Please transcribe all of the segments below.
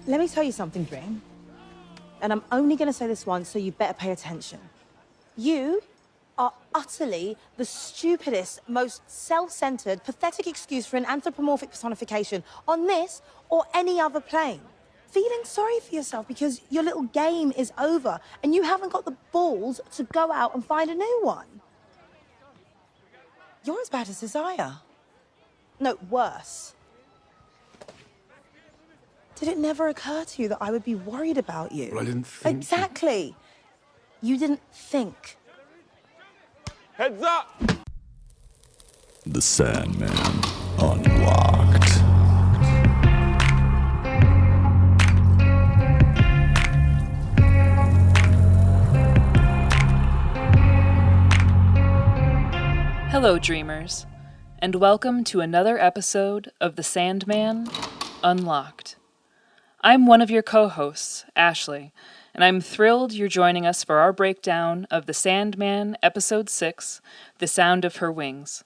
Let me tell you something, Dream. And I'm only going to say this once, so you better pay attention. You are utterly the stupidest, most self-centered, pathetic excuse for an anthropomorphic personification on this or any other plane. Feeling sorry for yourself because your little game is over and you haven't got the balls to go out and find a new one. You're as bad as Desire. No, worse. Did it never occur to you that I would be worried about you? Well, I didn't think... Exactly. You didn't think. Heads up! The Sandman Unlocked. Hello, dreamers, and welcome to another episode of The Sandman Unlocked. I'm one of your co-hosts, Ashley, and I'm thrilled you're joining us for our breakdown of The Sandman Episode 6, The Sound of Her Wings.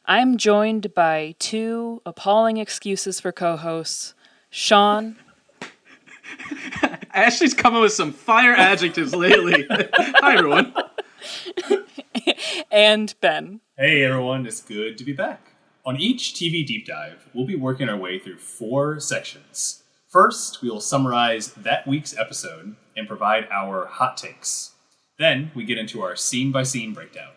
I'm joined by two appalling excuses for co-hosts, Sean. Ashley's coming with some fire adjectives lately. Hi, everyone. And Ben. Hey everyone, it's good to be back. On each TV Deep Dive, we'll be working our way through 4 sections. First, we will summarize that week's episode and provide our hot takes. Then, we get into our scene-by-scene breakdown.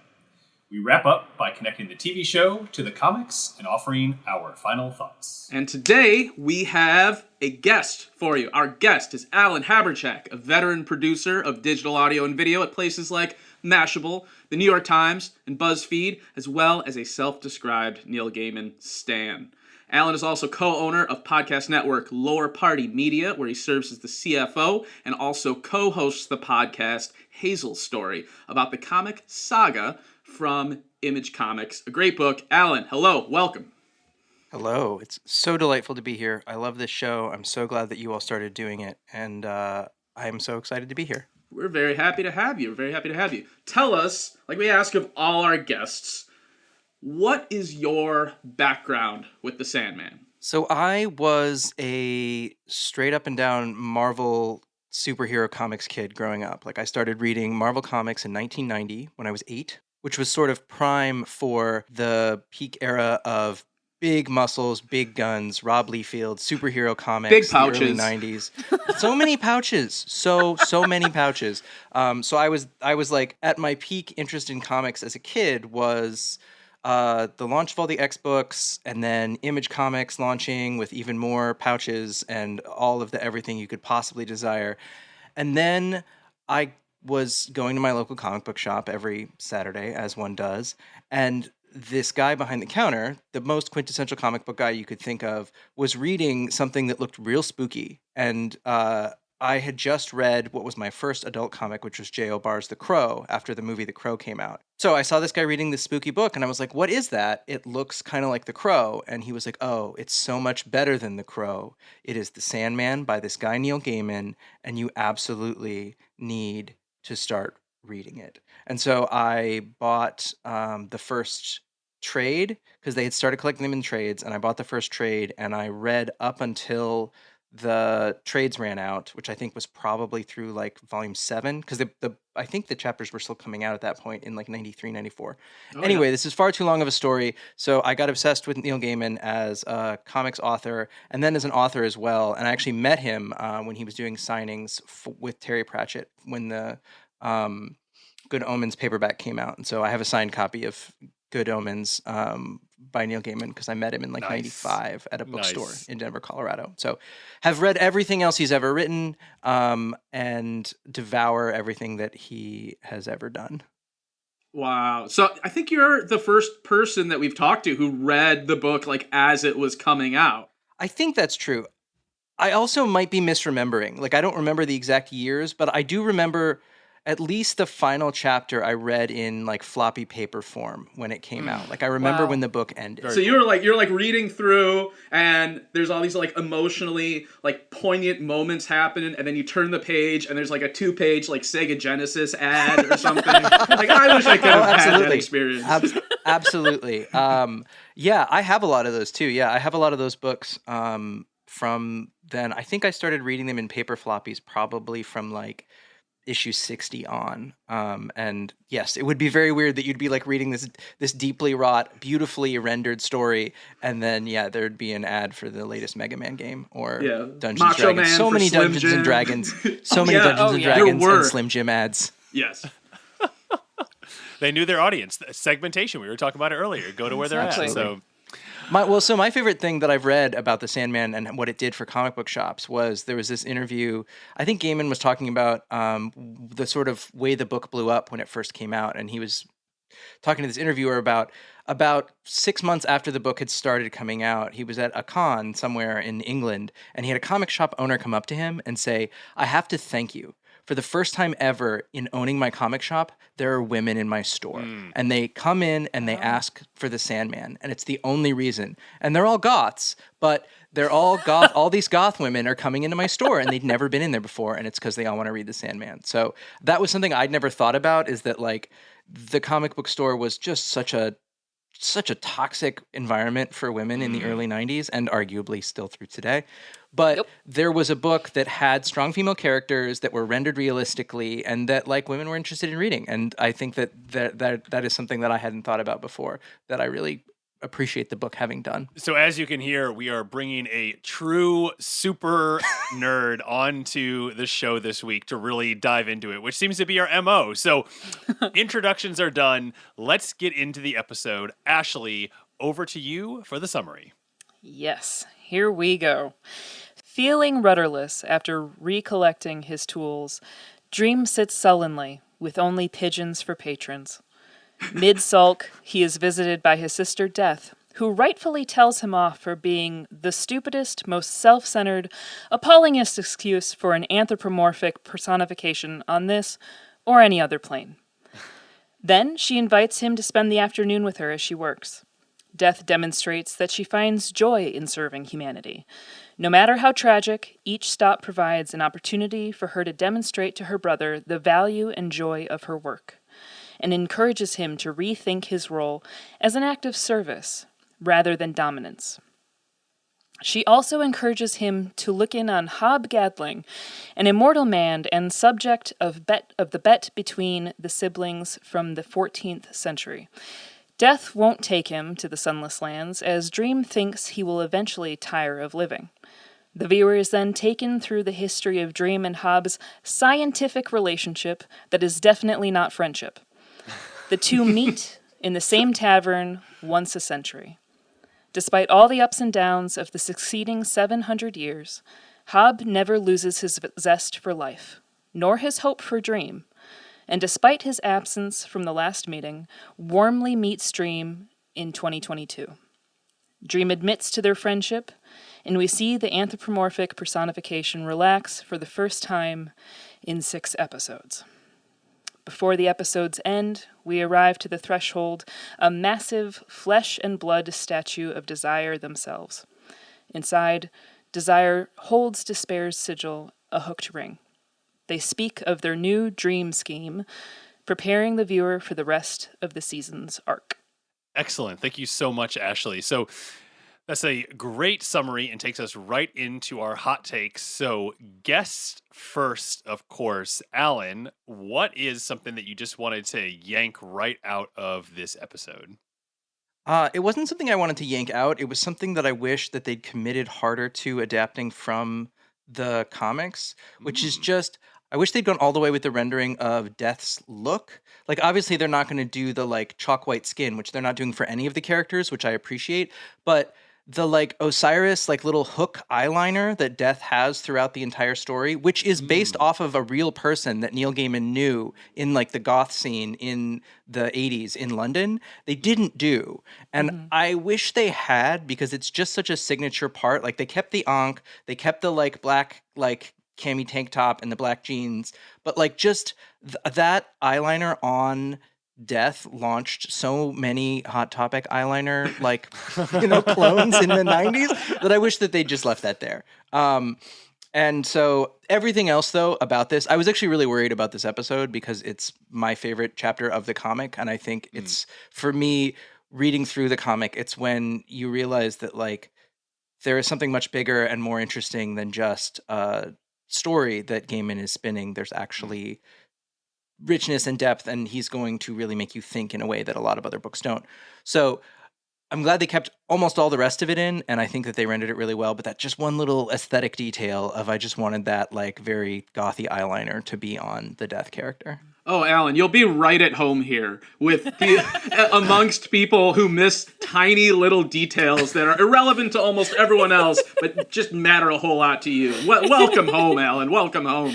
We wrap up by connecting the TV show to the comics and offering our final thoughts. And today, we have a guest for you. Our guest is Alan Haberchak, a veteran producer of digital audio and video at places like Mashable, the New York Times, and BuzzFeed, as well as a self-described Neil Gaiman stan. Alan is also co-owner of podcast network Lower Party Media, where he serves as the CFO, and also co-hosts the podcast Hazel's Story, about the comic Saga from Image Comics. A great book. Alan, hello, welcome. Hello, it's so delightful to be here. I love this show. I'm so glad that you all started doing it, and I'm so excited to be here. We're very happy to have you. We're very happy to have you. Tell us, like we ask of all our guests, what is your background with the Sandman? So I was a straight up and down Marvel superhero comics kid growing up. Like I started reading Marvel comics in 1990 when I was 8, which was sort of prime for the peak era of big muscles, big guns, Rob Liefeld, superhero comics, big pouches, the early 90s. So many pouches, so many pouches. So I was like at my peak interest in comics as a kid was the launch of all the X books, and then Image Comics launching with even more pouches and all of the everything you could possibly desire. And then I was going to my local comic book shop every Saturday, as one does, and this guy behind the counter, the most quintessential comic book guy you could think of, was reading something that looked real spooky. And I had just read what was my first adult comic, which was J.O. Barr's The Crow, after the movie The Crow came out. So I saw this guy reading this spooky book, and I was like, what is that? It looks kind of like The Crow. And he was like, oh, it's so much better than The Crow. It is The Sandman by this guy, Neil Gaiman, and you absolutely need to start reading it. And so I bought the first trade, because they had started collecting them in trades, and I bought the first trade, and I read up until the trades ran out, which I think was probably through like volume 7, because I think the chapters were still coming out at that point in like 93, 94. Anyway, yeah. This is far too long of a story, so I got obsessed with Neil Gaiman as a comics author, and then as an author as well, and I actually met him when he was doing signings with Terry Pratchett when the Good Omens paperback came out, and so I have a signed copy of Good Omens by Neil Gaiman, because I met him in like 95 at a bookstore in Denver, Colorado. So have read everything else he's ever written and devour everything that he has ever done. Wow. So I think you're the first person that we've talked to who read the book like as it was coming out. I think that's true. I also might be misremembering. Like I don't remember the exact years, but I do remember at least the final chapter I read in like floppy paper form when it came out. Like I remember when the book ended. So you're like reading through, and there's all these like emotionally like poignant moments happening, and then you turn the page and there's like a 2-page like Sega Genesis ad or something. Like I wish I could have had that experience. Absolutely. Yeah, I have a lot of those too. Yeah, I have a lot of those books from then I think I started reading them in paper floppies probably from like issue 60 on. And yes, it would be very weird that you'd be like reading this deeply wrought, beautifully rendered story, and then there'd be an ad for the latest Mega Man game or Dungeons and Macho Dragons. Man So for many Slim Dungeons Jim. and Dragons. So many Dungeons and There Dragons were. and Slim Jim ads. Yes. They knew their audience. Segmentation. We were talking about it earlier. Go to where they're at. So. So my favorite thing that I've read about the Sandman and what it did for comic book shops was there was this interview. I think Gaiman was talking about the sort of way the book blew up when it first came out, and he was talking to this interviewer about 6 months after the book had started coming out. He was at a con somewhere in England, and he had a comic shop owner come up to him and say, "I have to thank you. For the first time ever in owning my comic shop, there are women in my store. And they come in and they ask for the Sandman. And it's the only reason. And they're all goths, but they're all goth. All these goth women are coming into my store and they'd never been in there before. And it's because they all want to read the Sandman." So that was something I'd never thought about, is that like the comic book store was just such a toxic environment for women in the early 90s and arguably still through today. But there was a book that had strong female characters that were rendered realistically and that like women were interested in reading. And I think that is something that I hadn't thought about before, that I really appreciate the book having done. So as you can hear, we are bringing a true super nerd onto the show this week to really dive into it, which seems to be our MO. So introductions are done. Let's get into the episode. Ashley, over to you for the summary. Yes, here we go. Feeling rudderless after recollecting his tools, Dream sits sullenly, with only pigeons for patrons. Mid-sulk, he is visited by his sister Death, who rightfully tells him off for being the stupidest, most self-centered, appallingest excuse for an anthropomorphic personification on this or any other plane. Then she invites him to spend the afternoon with her as she works. Death demonstrates that she finds joy in serving humanity. No matter how tragic, each stop provides an opportunity for her to demonstrate to her brother the value and joy of her work, and encourages him to rethink his role as an act of service rather than dominance. She also encourages him to look in on Hob Gadling, an immortal man and subject of the bet between the siblings from the 14th century. Death won't take him to the Sunless Lands, as Dream thinks he will eventually tire of living. The viewer is then taken through the history of Dream and Hob's scientific relationship that is definitely not friendship. The two meet in the same tavern once a century. Despite all the ups and downs of the succeeding 700 years, Hob never loses his zest for life, nor his hope for Dream, and despite his absence from the last meeting, warmly meets Dream in 2022. Dream admits to their friendship, and we see the anthropomorphic personification relax for the first time in 6 episodes. Before the episodes end, we arrive to the threshold, a massive flesh and blood statue of Desire themselves. Inside, Desire holds Despair's sigil, a hooked ring. They speak of their new dream scheme, preparing the viewer for the rest of the season's arc. Excellent. Thank you so much, Ashley. So that's a great summary and takes us right into our hot takes. So guest first, of course. Alan, what is something that you just wanted to yank right out of this episode? It wasn't something I wanted to yank out. It was something that I wish that they'd committed harder to adapting from the comics, which is just, I wish they'd gone all the way with the rendering of Death's look. Like, obviously, they're not going to do the, like, chalk white skin, which they're not doing for any of the characters, which I appreciate. But the, like, Osiris, like, little hook eyeliner that Death has throughout the entire story, which is based off of a real person that Neil Gaiman knew in, like, the goth scene in the 80s in London, they didn't do. And I wish they had, because it's just such a signature part. Like, they kept the Ankh, they kept the, like, black, like, cami tank top and the black jeans, but like just that eyeliner on Death launched so many Hot Topic eyeliner like clones in the 90s that I wish that they just left that there. And so everything else though about this, I was actually really worried about this episode because it's my favorite chapter of the comic, and I think it's, for me, reading through the comic, it's when you realize that like there is something much bigger and more interesting than just a story that Gaiman is spinning. There's actually richness and depth, and he's going to really make you think in a way that a lot of other books don't. So I'm glad they kept almost all the rest of it in, and I think that they rendered it really well. But that just one little aesthetic detail of I just wanted that like very gothy eyeliner to be on the Death character. Oh, Alan, you'll be right at home here with the amongst people who miss tiny little details that are irrelevant to almost everyone else, but just matter a whole lot to you. Welcome home, Alan. Welcome home.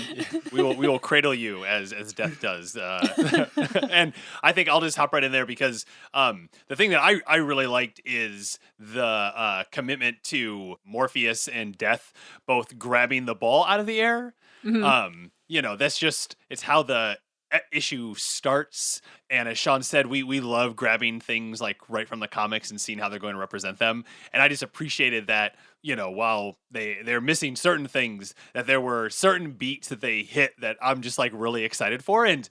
We will cradle you as Death does, and I think I'll just hop right in there because the thing that I really liked is the commitment to Morpheus and Death both grabbing the ball out of the air. Mm-hmm. That's just it's how the issue starts, and as Sean said, we love grabbing things like right from the comics and seeing how they're going to represent them. And I just appreciated that, while they're missing certain things, that there were certain beats that they hit that I'm just like really excited for. And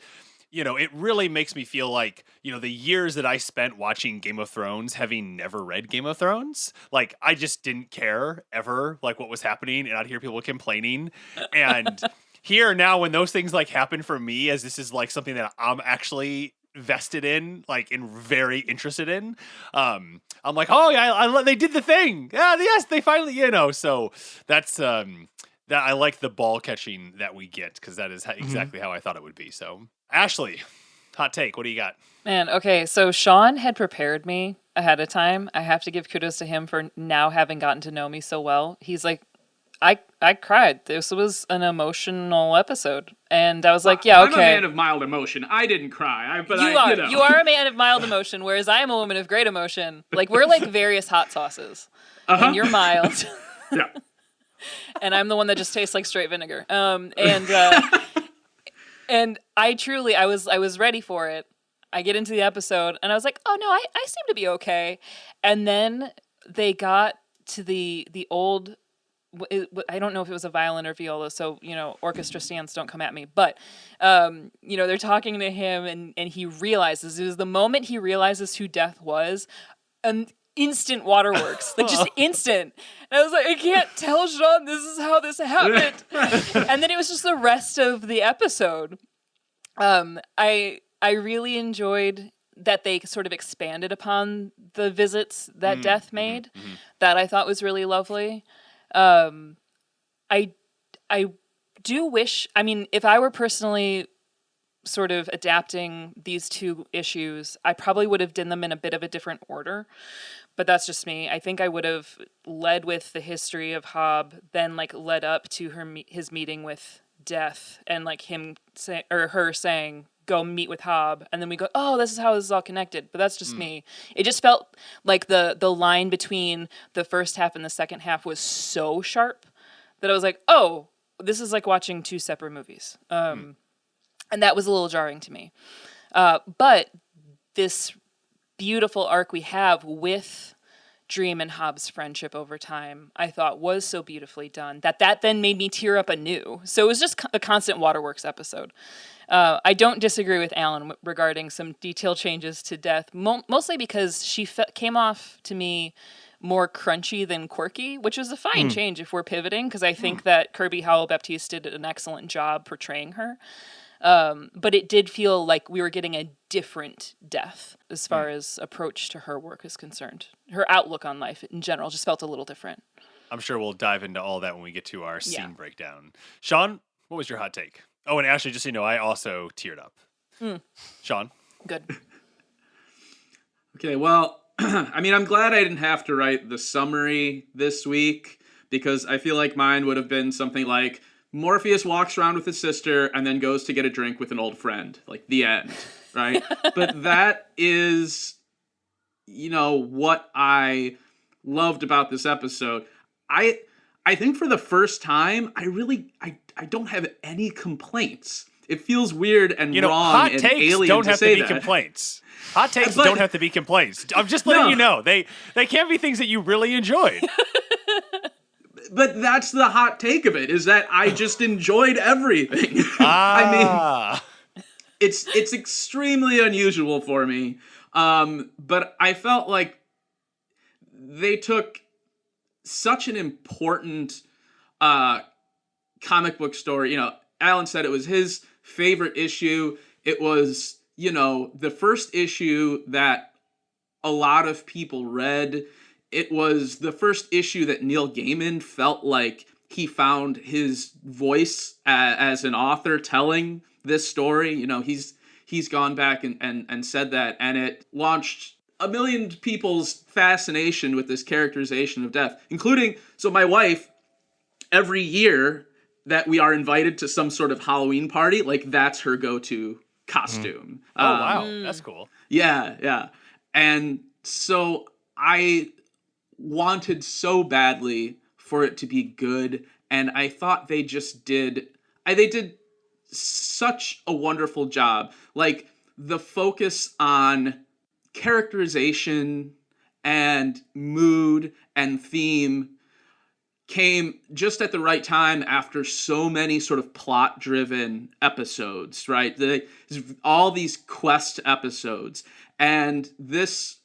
it really makes me feel like, the years that I spent watching Game of Thrones, having never read Game of Thrones, like I just didn't care ever like what was happening, and I'd hear people complaining. And here now, when those things like happen for me, as this is like something that I'm actually vested in, like and very interested in, I'm like, oh yeah, they did the thing. Yeah, yes, they finally, So that's that I like the ball catching that we get because that is exactly how I thought it would be. So Ashley, hot take. What do you got? Man, okay, so Sean had prepared me ahead of time. I have to give kudos to him for now having gotten to know me so well. He's like, I cried. This was an emotional episode. And I was like, yeah, okay. I'm a man of mild emotion. I didn't cry. You are a man of mild emotion, whereas I am a woman of great emotion. Like, we're like various hot sauces. Uh-huh. And you're mild. Yeah. And I'm the one that just tastes like straight vinegar. And I was ready for it. I get into the episode, and I was like, oh, no, I seem to be okay. And then they got to the old... I don't know if it was a violin or viola, so, orchestra stands don't come at me. But, they're talking to him, and he realizes, it was the moment he realizes who Death was, an instant waterworks. Like, just instant. And I was like, I can't tell Sean this is how this happened. And then it was just the rest of the episode. I really enjoyed that they sort of expanded upon the visits that Death made. Mm-hmm. That I thought was really lovely. I do wish, if I were personally sort of adapting these two issues, I probably would have done them in a bit of a different order, but that's just me. I think I would have led with the history of Hob, then like led up to his meeting with Death, and like her saying, go meet with Hob, and then we go, oh, this is how this is all connected. But that's just me. It just felt like the line between the first half and the second half was so sharp that I was like, oh, this is like watching two separate movies. And that was a little jarring to me. But this beautiful arc we have with Dream and Hobbs' friendship over time, I thought was so beautifully done that then made me tear up anew. So it was just a constant waterworks episode. I don't disagree with Alan regarding some detail changes to Death, mostly because she came off to me more crunchy than quirky, which was a fine change if we're pivoting, because I think that Kirby Howell-Baptiste did an excellent job portraying her. But it did feel like we were getting a different Death as far as approach to her work is concerned. Her outlook on life in general just felt a little different. I'm sure we'll dive into all that when we get to our scene breakdown. Sean, what was your hot take? Oh, and Ashley, just so you know, I also teared up. Sean? Good. Okay, well, I'm glad I didn't have to write the summary this week, because I feel like mine would have been something like, Morpheus walks around with his sister and then goes to get a drink with an old friend. Like, the end, right? But that is, what I loved about this episode. I think for the first time, I don't have any complaints. It feels weird and wrong hot and takes alien don't to have say to be that. complaints. Hot takes don't have to be complaints. I'm just letting you know. They can be things that you really enjoyed. But that's the hot take of it, is that I just enjoyed everything. It's extremely unusual for me. But I felt like they took such an important comic book story. You know, Alan said it was his favorite issue. It was, you know, the first issue that a lot of people read. It was the first issue that Neil Gaiman felt like he found his voice as an author telling this story. You know, he's gone back and said that, and it launched a million people's fascination with this characterization of death, including, so my wife, every year that we are invited to some sort of Halloween party, like that's her go-to costume. Oh, wow. That's cool. Yeah. And so I wanted so badly for it to be good, and I thought they did such a wonderful job. Like, the focus on characterization and mood and theme came just at the right time after so many sort of plot-driven episodes, right? All these quest episodes, and this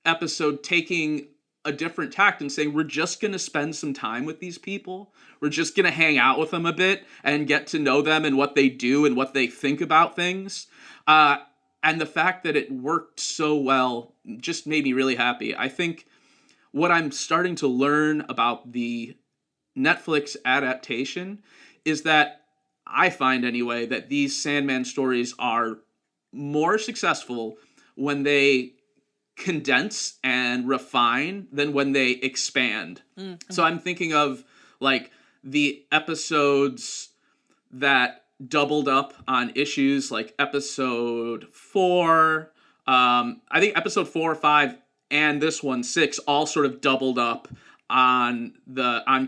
episode taking a different tact and saying, we're just going to spend some time with these people. We're just going to hang out with them a bit and get to know them and what they do and what they think about things. And the fact that it worked so well just made me really happy. I think what I'm starting to learn about the Netflix adaptation is that, I find anyway, that these Sandman stories are more successful when they condense and refine than when they expand. Mm-hmm. So I'm thinking of like the episodes that doubled up on issues like episode 4. I think episode 4, 5, and this one, 6, all sort of doubled up on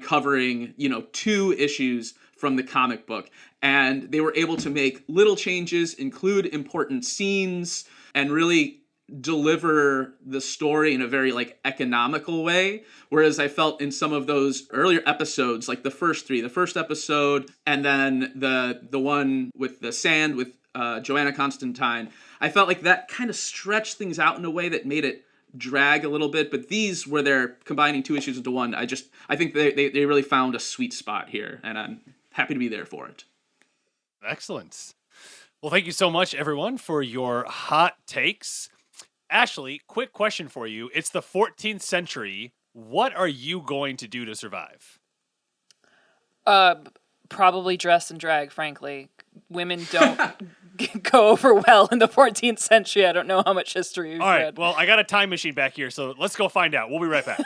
covering, you know, 2 issues from the comic book. And they were able to make little changes, include important scenes, and really deliver the story in a very like economical way. Whereas I felt in some of those earlier episodes, like the first episode, and then the one with the sand with Joanna Constantine, I felt like that kind of stretched things out in a way that made it drag a little bit. But these, where they're combining 2 issues into one, I think they really found a sweet spot here, and I'm happy to be there for it. Excellent. Well, thank you so much, everyone, for your hot takes. Ashley, quick question for you. It's the 14th century. What are you going to do to survive? Probably dress and drag, frankly. Women don't go over well in the 14th century. I don't know how much history you've All right, read. well, I got a time machine back here, so let's go find out. We'll be right back.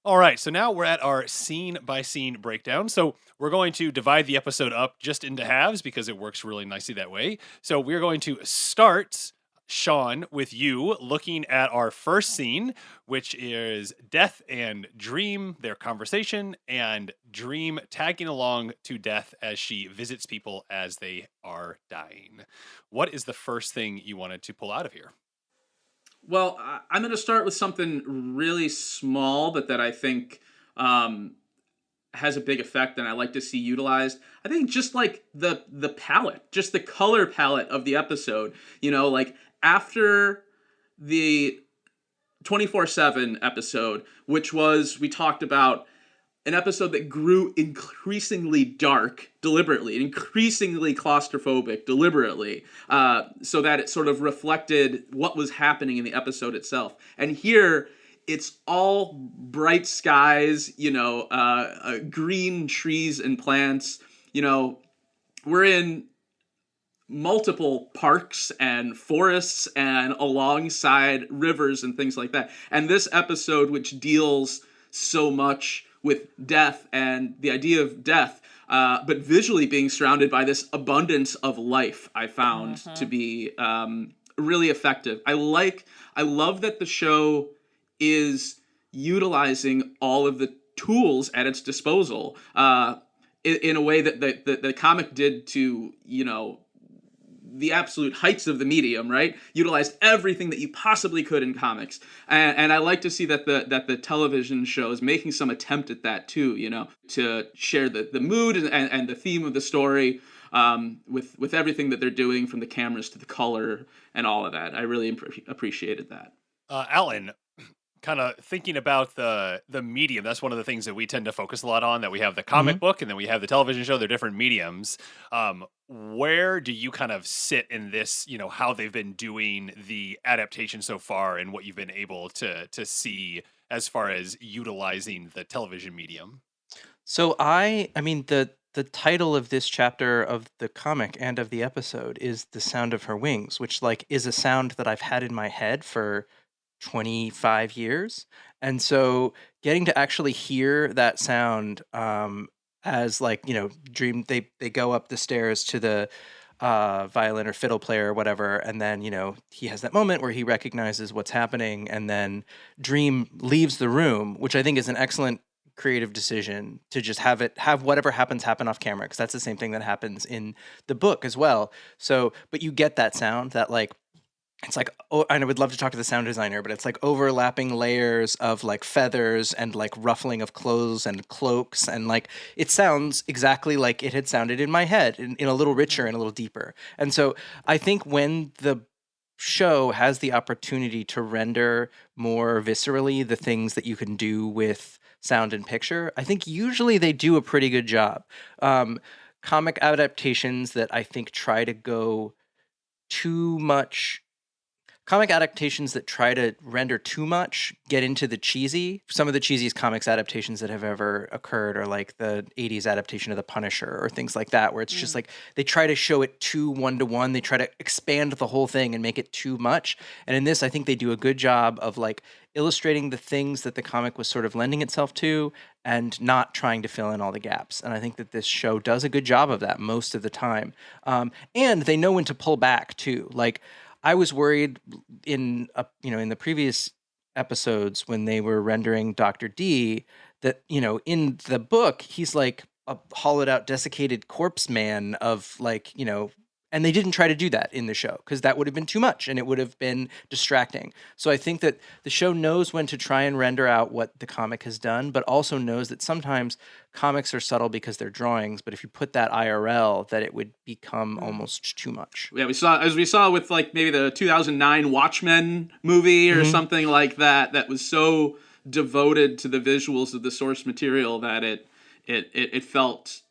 All right, so now we're at our scene-by-scene breakdown. So we're going to divide the episode up just into halves because it works really nicely that way. So we're going to start, Sean, with you looking at our first scene, which is Death and Dream, their conversation, and Dream tagging along to Death as she visits people as they are dying. What is the first thing you wanted to pull out of here? Well, I'm going to start with something really small, but that I think has a big effect and I like to see utilized. I think just like the palette, just the color palette of the episode, you know, like after the 24/7 episode, which was, we talked about, an episode that grew increasingly dark deliberately, increasingly claustrophobic deliberately, so that it sort of reflected what was happening in the episode itself. And here, it's all bright skies, you know, green trees and plants. You know, we're in multiple parks and forests and alongside rivers and things like that. And this episode, which deals so much with death and the idea of death, but visually being surrounded by this abundance of life, I found to be really effective. I love that the show is utilizing all of the tools at its disposal in a way that the comic did to, you know, the absolute heights of the medium, right? Utilized everything that you possibly could in comics. And I like to see that the television show is making some attempt at that too, you know, to share the mood and the theme of the story with everything that they're doing, from the cameras to the color and all of that. I really appreciated that. Alan, kind of thinking about the medium, that's one of the things that we tend to focus a lot on, that we have the comic book and then we have the television show. They're different mediums. Where do you kind of sit in this, how they've been doing the adaptation so far and what you've been able to see as far as utilizing the television medium? So I mean, the title of this chapter of the comic and of the episode is "The Sound of Her Wings," which like is a sound that I've had in my head for 25 years. And so getting to actually hear that sound, as like, Dream, they go up the stairs to the violin or fiddle player or whatever, and then he has that moment where he recognizes what's happening, and then Dream leaves the room, which I think is an excellent creative decision to just have whatever happens happen off camera, because that's the same thing that happens in the book as well. So but you get that sound that like, it's like, oh, and I would love to talk to the sound designer, but it's like overlapping layers of like feathers and like ruffling of clothes and cloaks, and like it sounds exactly like it had sounded in my head, in a little richer and a little deeper. And so I think when the show has the opportunity to render more viscerally the things that you can do with sound and picture, I think usually they do a pretty good job. Comic adaptations that I think try to go too much comic adaptations that try to render too much get into the cheesy. Some of the cheesiest comics adaptations that have ever occurred are like the 80s adaptation of The Punisher or things like that, where it's just like they try to show it too one-to-one. They try to expand the whole thing and make it too much. And in this, I think they do a good job of like illustrating the things that the comic was sort of lending itself to and not trying to fill in all the gaps. And I think that this show does a good job of that most of the time. And they know when to pull back too. Like, I was worried in the previous episodes when they were rendering Dr. D that, in the book, he's like a hollowed out, desiccated corpse man of like, and they didn't try to do that in the show because that would have been too much and it would have been distracting. So I think that the show knows when to try and render out what the comic has done, but also knows that sometimes comics are subtle because they're drawings. But if you put that IRL, that it would become almost too much. Yeah, we saw with like maybe the 2009 Watchmen movie or something like that, that was so devoted to the visuals of the source material that it felt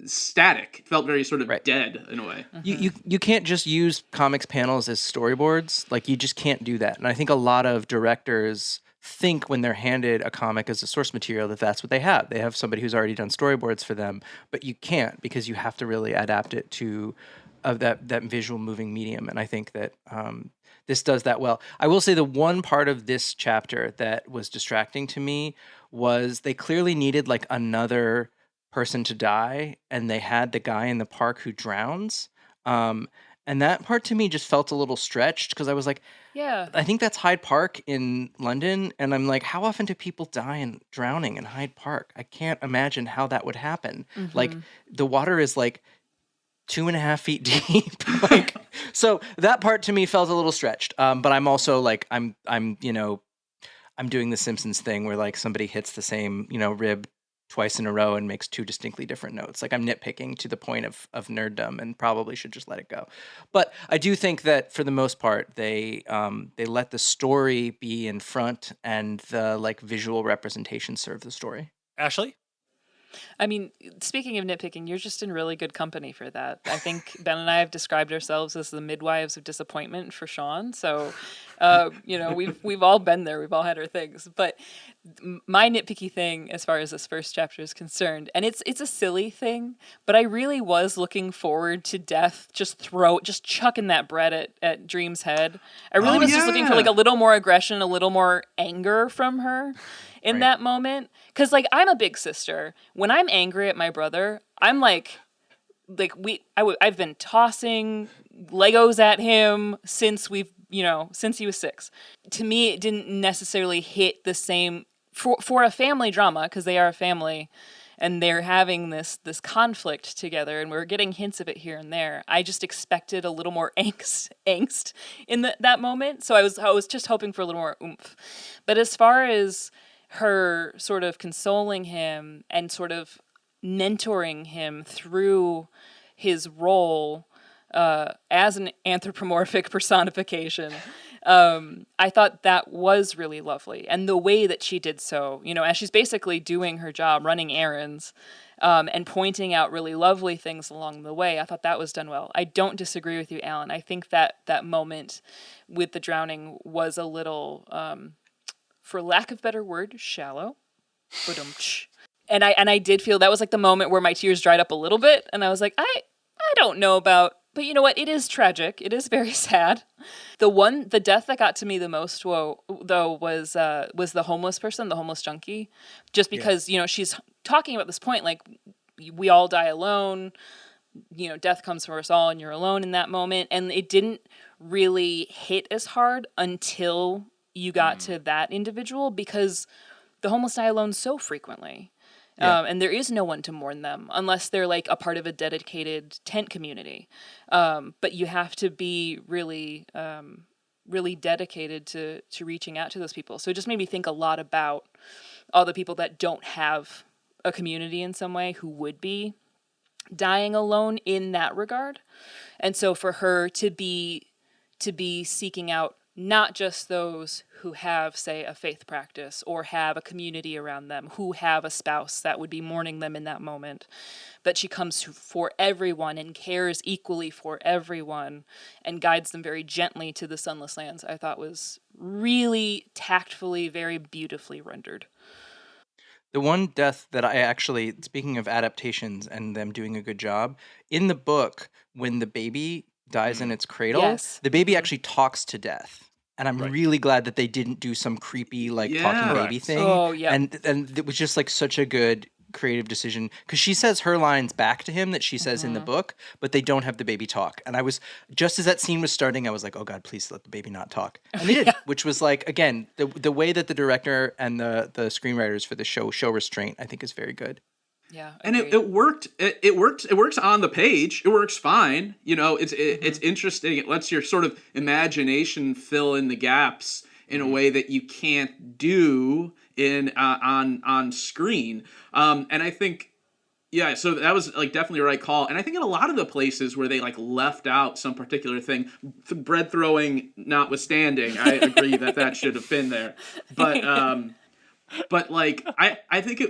static. It felt very sort of dead in a way. You can't just use comics panels as storyboards. Like, you just can't do that. And I think a lot of directors think when they're handed a comic as a source material that that's what they have. They have somebody who's already done storyboards for them, but you can't, because you have to really adapt it to that visual moving medium. And I think that this does that well. I will say the one part of this chapter that was distracting to me was they clearly needed like another person to die, and they had the guy in the park who drowns. And that part to me just felt a little stretched, because I was like, Yeah. I think that's Hyde Park in London. And I'm like, how often do people die in drowning in Hyde Park? I can't imagine how that would happen. Like, the water is like 2.5 feet deep. Like, so that part to me felt a little stretched. But I'm also like, I'm doing the Simpsons thing where like somebody hits the same, rib twice in a row and makes two distinctly different notes. Like, I'm nitpicking to the point of nerddom and probably should just let it go. But I do think that for the most part, they let the story be in front and the like visual representation serve the story. Ashley? I mean, speaking of nitpicking, you're just in really good company for that. I think Ben and I have described ourselves as the midwives of disappointment for Sean. So, we've all been there. We've all had our things. But my nitpicky thing, as far as this first chapter is concerned, and it's a silly thing, but I really was looking forward to Death just chucking that bread at Dream's head. I really was just looking for like a little more aggression, a little more anger from her in that moment. Because like, I'm a big sister. When I'm angry at my brother, I'm like I've been tossing Legos at him since since he was 6. To me, it didn't necessarily hit the same for a family drama, because they are a family and they're having this conflict together, and we're getting hints of it here and there. I just expected a little more angst in that moment. So I was just hoping for a little more oomph. But as far as her sort of consoling him and sort of mentoring him through his role as an anthropomorphic personification, I thought that was really lovely. And the way that she did so, as she's basically doing her job, running errands, and pointing out really lovely things along the way, I thought that was done well. I don't disagree with you, Alan. I think that that moment with the drowning was a little, for lack of better word, shallow. And I did feel that was like the moment where my tears dried up a little bit, and I was like, I don't know about, but you know what? It is tragic. It is very sad. The death that got to me the most, though, was the homeless person, the homeless junkie, just because she's talking about this point like we all die alone. Death comes for us all, and you're alone in that moment. And it didn't really hit as hard until you got to that individual, because the homeless die alone so frequently. And there is no one to mourn them unless they're like a part of a dedicated tent community. But you have to be really, really dedicated to reaching out to those people. So it just made me think a lot about all the people that don't have a community in some way who would be dying alone in that regard. And so for her to be seeking out not just those who have, say, a faith practice or have a community around them, who have a spouse that would be mourning them in that moment, but she comes for everyone and cares equally for everyone and guides them very gently to the sunless lands, I thought was really tactfully, very beautifully rendered. The one death that I actually, speaking of adaptations and them doing a good job, in the book, when the baby dies in its cradle, Yes. the baby actually talks to death. And I'm really glad that they didn't do some creepy, talking baby thing. Oh, yeah. And it was just, such a good creative decision. Because she says her lines back to him that she says in the book, but they don't have the baby talk. And I was, just as that scene was starting, I was like, oh, God, please let the baby not talk. And they did, which was, again, the way that the director and the screenwriters for the show restraint, I think is very good. Yeah, and it worked. It works. It works on the page. It works fine. It's interesting. It lets your sort of imagination fill in the gaps in a way that you can't do on screen. And I think, so that was definitely a right call. And I think in a lot of the places where they left out some particular thing, bread throwing notwithstanding, I agree that should have been there. But I think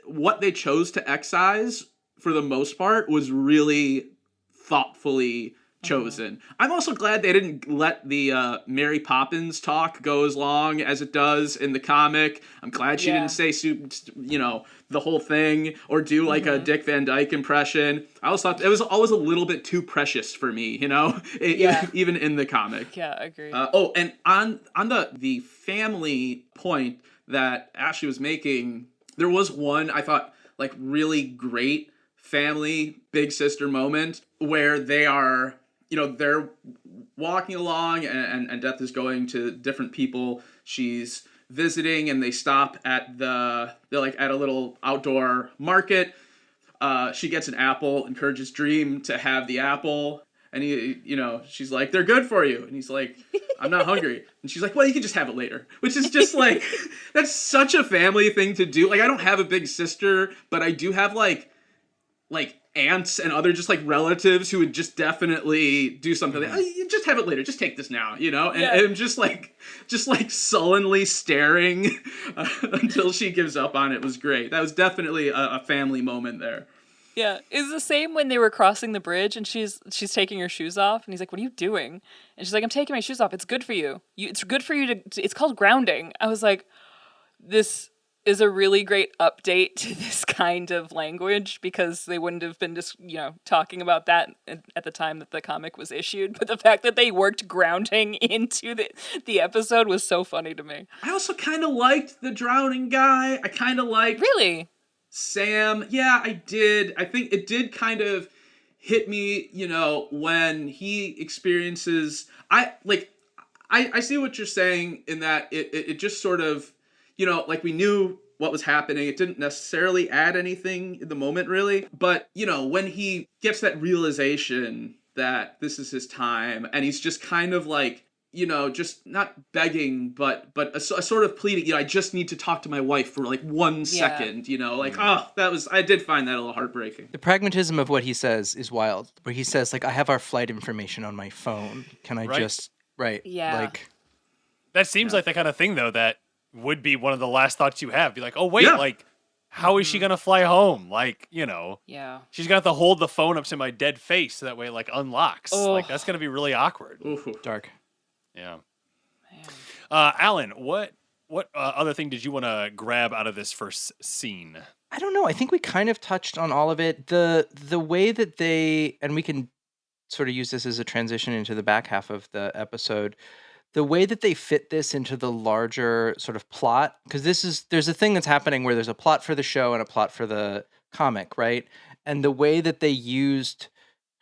what they chose to excise for the most part was really thoughtfully chosen. I'm also glad they didn't let the Mary Poppins talk go as long as it does in the comic. I'm glad she didn't say the whole thing or do a Dick Van Dyke impression. I always thought it was always a little bit too precious for me, even in the comic. Yeah, I agree. And on the family point that Ashley was making, there was one I thought really great family big sister moment where they are, they're walking along and Death is going to different people she's visiting, and they stop at they're at a little outdoor market. She gets an apple, encourages Dream to have the apple. And she's like, they're good for you. And he's like, I'm not hungry. And she's like, well, you can just have it later. Which is just that's such a family thing to do. I don't have a big sister, but I do have aunts and other just relatives who would just definitely do something like, oh, you just have it later. Just take this now, And I'm just sullenly staring until she gives up on it was great. That was definitely a family moment there. Yeah, it's the same when they were crossing the bridge and she's taking her shoes off and he's like, "What are you doing?" And she's like, "I'm taking my shoes off. It's good for you. It's good for you to it's called grounding." I was like, this is a really great update to this kind of language, because they wouldn't have been just, talking about that at the time that the comic was issued. But the fact that they worked grounding into the episode was so funny to me. I also kind of liked the drowning guy. I kind of liked Really? Sam. Yeah, I did. I think it did kind of hit me, when he experiences, I see what you're saying in that it just sort of, we knew what was happening. It didn't necessarily add anything in the moment, really. But, when he gets that realization that this is his time, and he's just kind of just not begging, but a sort of pleading, I just need to talk to my wife for 1 second, I did find that a little heartbreaking. The pragmatism of what he says is wild, where he says, I have our flight information on my phone. Can I just, right? Yeah. That seems like the kind of thing, though, that would be one of the last thoughts you have. Be like, oh, wait, Yeah. like, how is she going to fly home? Like, you know, Yeah. she's going to have to hold the phone up to my dead face so that way it, like, unlocks. Oh. Like, that's going to be really awkward. Ooh. Dark. Yeah. Man. Alan, what other thing did you want to grab out of this first scene? I don't know. I think we kind of touched on all of it. The way that they, and we can sort of use this as a transition into the back half of the episode, the way that they fit this into the larger sort of plot, because there's a thing that's happening where there's a plot for the show and a plot for the comic, right? And the way that they used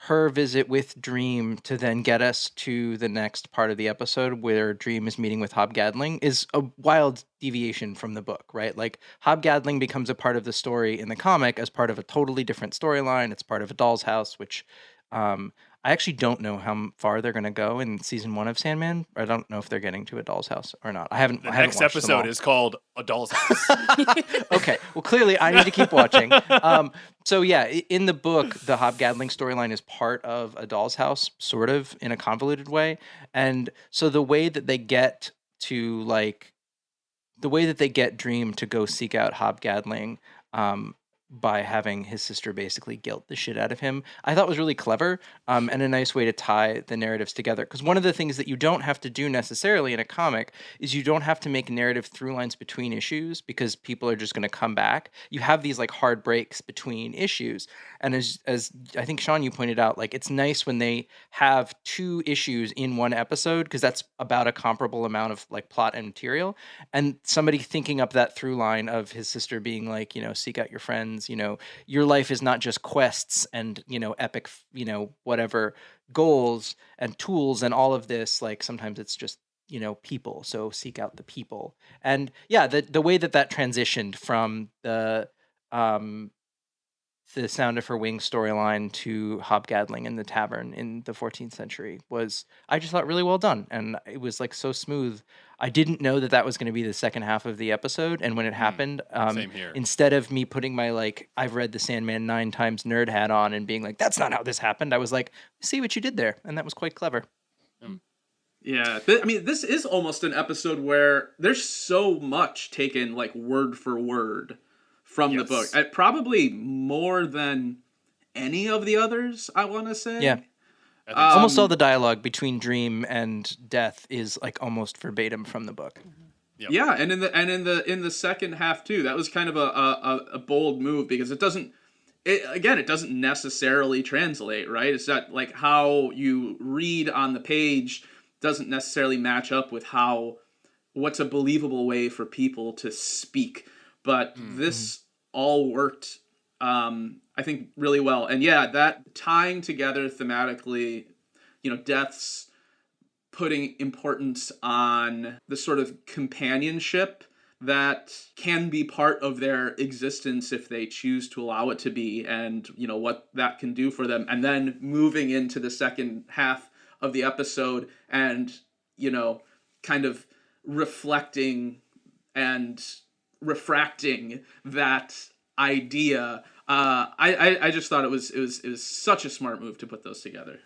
her visit with Dream to then get us to the next part of the episode where Dream is meeting with Hobgadling is a wild deviation from the book, right? Like Hobgadling becomes a part of the story in the comic as part of a totally different storyline. It's part of a doll's house, which I actually don't know how far they're going to go in season 1 of Sandman. I don't know if they're getting to a doll's house or not. I haven't. The I haven't next watched them episode all. is called A Doll's House. Okay. Well, clearly I need to keep watching. So yeah, in the book, the Hobgadling storyline is part of A Doll's House, sort of in a convoluted way. And so the way that they get to Dream to go seek out Hobgadling, by having his sister basically guilt the shit out of him, I thought was really clever, and a nice way to tie the narratives together. Because one of the things that you don't have to do necessarily in a comic is you don't have to make narrative through lines between issues, because people are just going to come back. You have these like hard breaks between issues, and as I think Sean, you pointed out, like it's nice when they have 2 issues in one episode, because that's about a comparable amount of like plot and material, and somebody thinking up that through line of his sister being like, you know, seek out your friends. You know, your life is not just quests and, you know, epic, you know, whatever goals and tools and all of this. Like sometimes it's just, you know, people. So seek out the people. And yeah, the way that transitioned from the Sound of Her Wings storyline to Hobgadling in the tavern in the 14th century was, I just thought, really well done. And it was like so smooth. I didn't know that was going to be the second half of the episode. And when it happened, Same here. instead of me putting my, like, I've read the Sandman 9 times nerd hat on and being like, that's not how this happened, I was like, see what you did there. And that was quite clever. Yeah, I mean, this is almost an episode where there's so much taken like word for word from the book. Probably more than any of the others, I want to say. Yeah. Almost all the dialogue between Dream and Death is like almost verbatim from the book. Yep. Yeah, and in the second half too, that was kind of a bold move, because it doesn't necessarily translate, right? It's not like how you read on the page doesn't necessarily match up with what's a believable way for people to speak. But this all worked, I think, really well. And yeah, that tying together thematically, you know, Death's putting importance on the sort of companionship that can be part of their existence if they choose to allow it to be, and, you know, what that can do for them. And then moving into the second half of the episode and, you know, kind of reflecting and refracting that idea. I just thought it was such a smart move to put those together.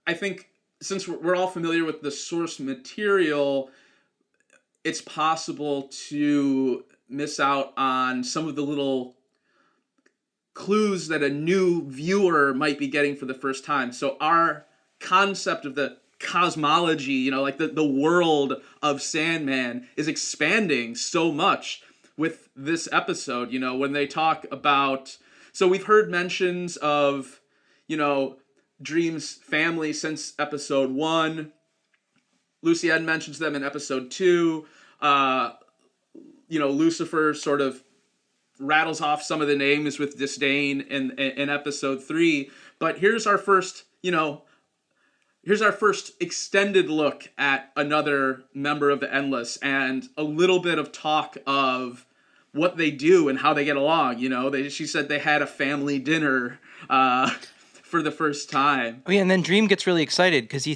I think since we're all familiar with the source material, it's possible to miss out on some of the little clues that a new viewer might be getting for the first time. So our concept of the cosmology, you know, like the world of Sandman is expanding so much with this episode. You know, when they talk about, so we've heard mentions of, you know, Dream's family since episode 1. Lucienne mentions them in episode 2. You know, Lucifer sort of rattles off some of the names with disdain in episode 3. But here's our first extended look at another member of the Endless, and a little bit of talk of what they do and how they get along. You know, she said they had a family dinner for the first time. Oh yeah, and then Dream gets really excited because he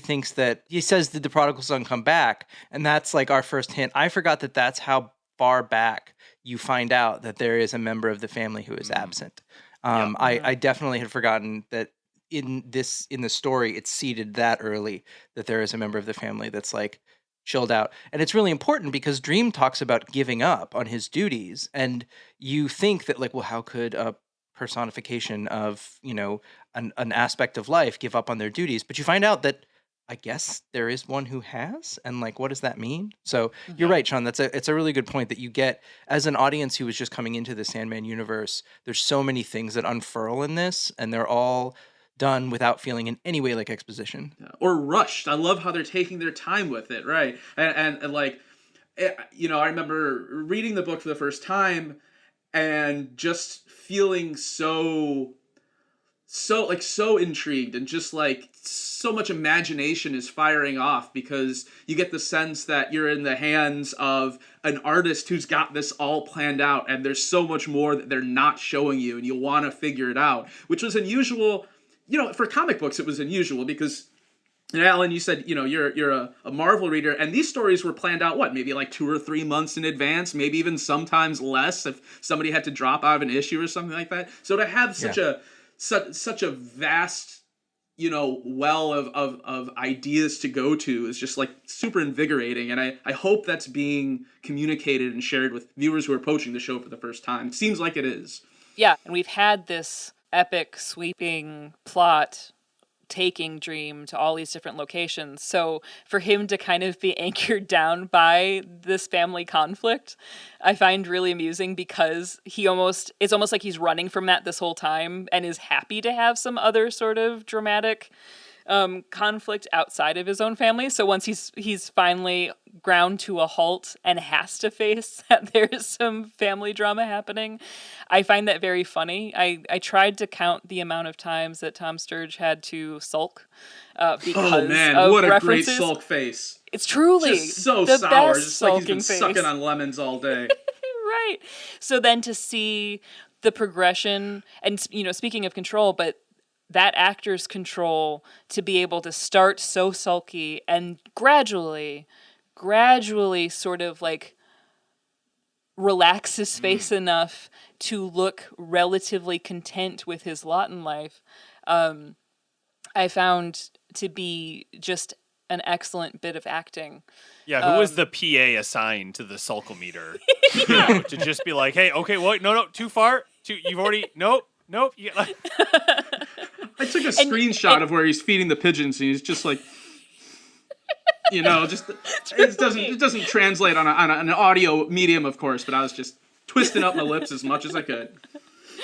says, did the prodigal son come back? And that's like our first hint. I forgot that that's how far back you find out that there is a member of the family who is absent. I definitely had forgotten that in the story it's seeded that early that there is a member of the family that's like chilled out. And it's really important because Dream talks about giving up on his duties. And you think that, like, well, how could a personification of, an aspect of life give up on their duties? But you find out that I guess there is one who has, and like, what does that mean? So you're right, Sean. It's a really good point that you get as an audience who is just coming into the Sandman universe. There's so many things that unfurl in this, and they're all done without feeling in any way like exposition or rushed. I love how they're taking their time with it, right? And like, I remember reading the book for the first time and just feeling so intrigued, and just like so much imagination is firing off, because you get the sense that you're in the hands of an artist who's got this all planned out, and there's so much more that they're not showing you, and you want to figure it out, which was unusual. For comic books, it was unusual because, Alan, you said, you're a Marvel reader, and these stories were planned out, maybe like 2 or 3 months in advance, maybe even sometimes less if somebody had to drop out of an issue or something like that. So to have such a vast, well of ideas to go to is just like super invigorating. And I hope that's being communicated and shared with viewers who are approaching the show for the first time. It seems like it is. Yeah, and we've had this epic, sweeping plot taking Dream to all these different locations. So for him to kind of be anchored down by this family conflict, I find really amusing, because it's almost like he's running from that this whole time and is happy to have some other sort of dramatic conflict outside of his own family. So once he's finally ground to a halt and has to face that there's some family drama happening, I find that very funny. I tried to count the amount of times that Tom Sturge had to sulk because what a references. Great sulk face. It's truly just so the sour, best just like he's been sulking sucking face. on lemons all day. Right. So then to see the progression, and speaking of control, but that actor's control to be able to start so sulky and gradually sort of like relax his face enough to look relatively content with his lot in life, I found to be just an excellent bit of acting. Yeah, who was the PA assigned to the sulkometer? To just be like, hey, okay, wait, no, too far. You've already, nope. I took a screenshot of where he's feeding the pigeons, and he's just like, it doesn't translate on an audio medium, of course, but I was just twisting up my lips as much as I could.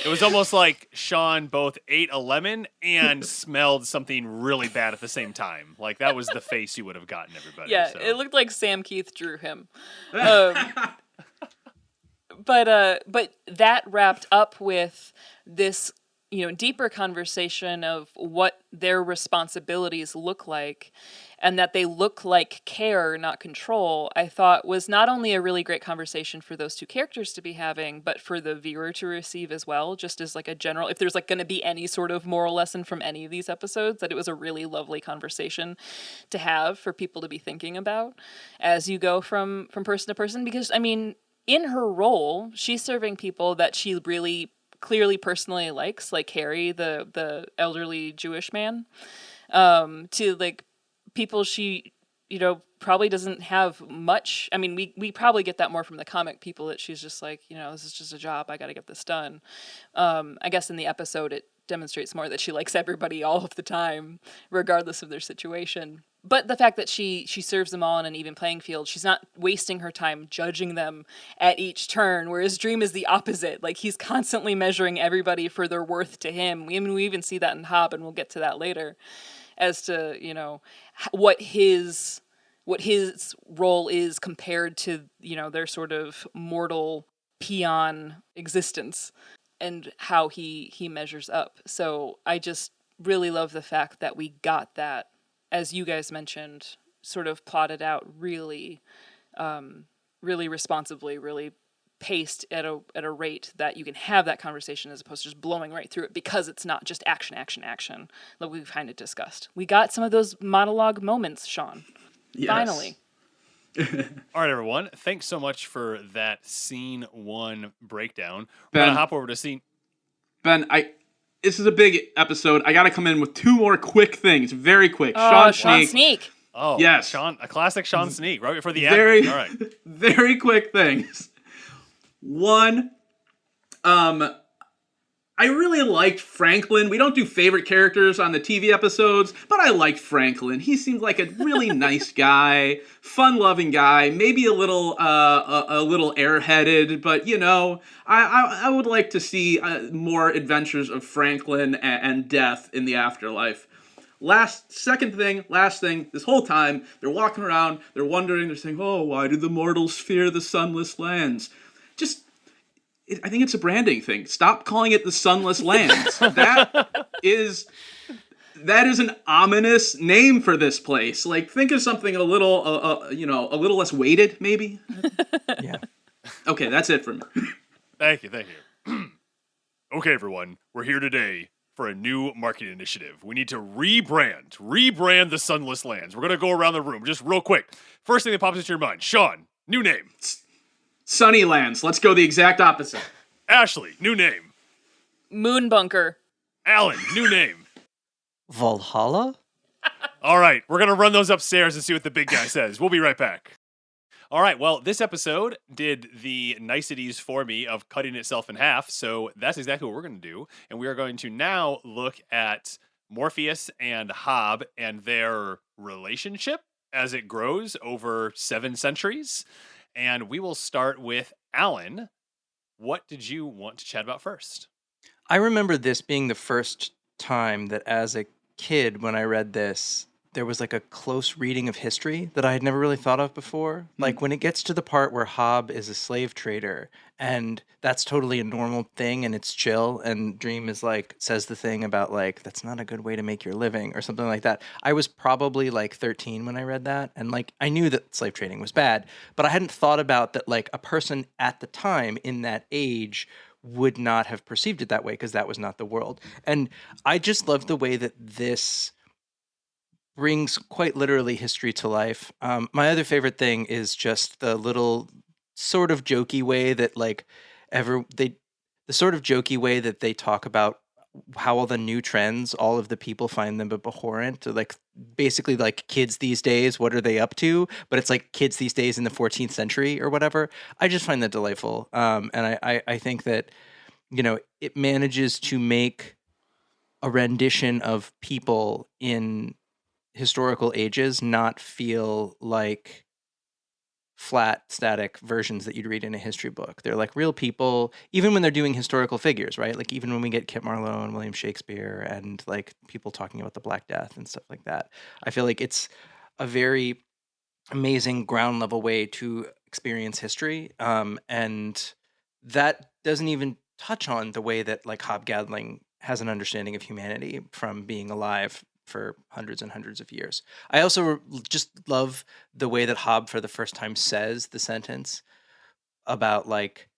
It was almost like Sean both ate a lemon and smelled something really bad at the same time. Like, that was the face you would have gotten, everybody. Yeah, so. It looked like Sam Keith drew him. But that wrapped up with this, deeper conversation of what their responsibilities look like, and that they look like care, not control, I thought was not only a really great conversation for those two characters to be having, but for the viewer to receive as well, just as like a general, if there's like going to be any sort of moral lesson from any of these episodes, that it was a really lovely conversation to have for people to be thinking about as you go from person to person. Because, in her role, she's serving people that she really clearly personally likes, like Harry, the elderly Jewish man, to like people she, probably doesn't have much. We probably get that more from the comic people, that she's just like, this is just a job, I got to get this done. I guess in the episode it demonstrates more that she likes everybody all of the time, regardless of their situation. But the fact that she serves them all in an even playing field, she's not wasting her time judging them at each turn, whereas Dream is the opposite. Like, he's constantly measuring everybody for their worth to him. We even see that in Hobb, and we'll get to that later, as to, what his role is compared to, their sort of mortal peon existence, and how he measures up. So I just really love the fact that we got that, as you guys mentioned, sort of plotted out really, really responsibly, really paced at a rate that you can have that conversation, as opposed to just blowing right through it, because it's not just action, like we've kind of discussed. We got some of those monologue moments, Sean. Yes. Finally. All right, everyone. Thanks so much for that scene 1 breakdown. We're Ben, going to hop over to scene... Ben, this is a big episode. I got to come in with 2 more quick things. Very quick. Oh, Sean Sneak. Oh, Yes. Sean, a classic Sean sneak right before the Very, ad. All right. very quick things. One, I really liked Franklin. We don't do favorite characters on the TV episodes, but I liked Franklin. He seemed like a really nice guy, fun-loving guy, maybe a little airheaded, but I would like to see more adventures of Franklin and Death in the afterlife. Last thing, this whole time, they're walking around, they're wondering, they're saying, oh, why do the mortals fear the sunless lands? I think it's a branding thing. Stop calling it the Sunless Lands. That is an ominous name for this place. Like, think of something a little, a little less weighted, maybe. Yeah. Okay, that's it for me. Thank you. Okay, everyone, we're here today for a new marketing initiative. We need to rebrand the Sunless Lands. We're gonna go around the room just real quick. First thing that pops into your mind, Sean, new name. Sunnylands. Let's go the exact opposite. Ashley, new name. Moon bunker. Alan, new name. Valhalla? All right, we're going to run those upstairs and see what the big guy says. We'll be right back. All right, well, this episode did the niceties for me of cutting itself in half, so that's exactly what we're going to do. And we are going to now look at Morpheus and Hob and their relationship as it grows over 7 centuries. And we will start with Alan. What did you want to chat about first? I remember this being the first time that as a kid, when I read this, there was like a close reading of history that I had never really thought of before. Like when it gets to the part where Hob is a slave trader and that's totally a normal thing and it's chill, and Dream is like, says the thing about like, that's not a good way to make your living or something like that. I was probably like 13 when I read that. And like, I knew that slave trading was bad, but I hadn't thought about that like a person at the time in that age would not have perceived it that way because that was not the world. And I just love the way that this brings quite literally history to life. My other favorite thing is just the little sort of jokey way that like the sort of jokey way that they talk about how all the new trends, all of the people find them abhorrent. Like basically like kids these days, what are they up to? But it's like kids these days in the 14th century or whatever. I just find that delightful. And I think that, it manages to make a rendition of people in historical ages not feel like flat, static versions that you'd read in a history book. They're like real people, even when they're doing historical figures, right? Like even when we get Kit Marlowe and William Shakespeare and like people talking about the Black Death and stuff like that. I feel like it's a very amazing ground level way to experience history. And that doesn't even touch on the way that like Hob Gadling has an understanding of humanity from being alive for hundreds and hundreds of years. I also just love the way that Hob for the first time says the sentence about like,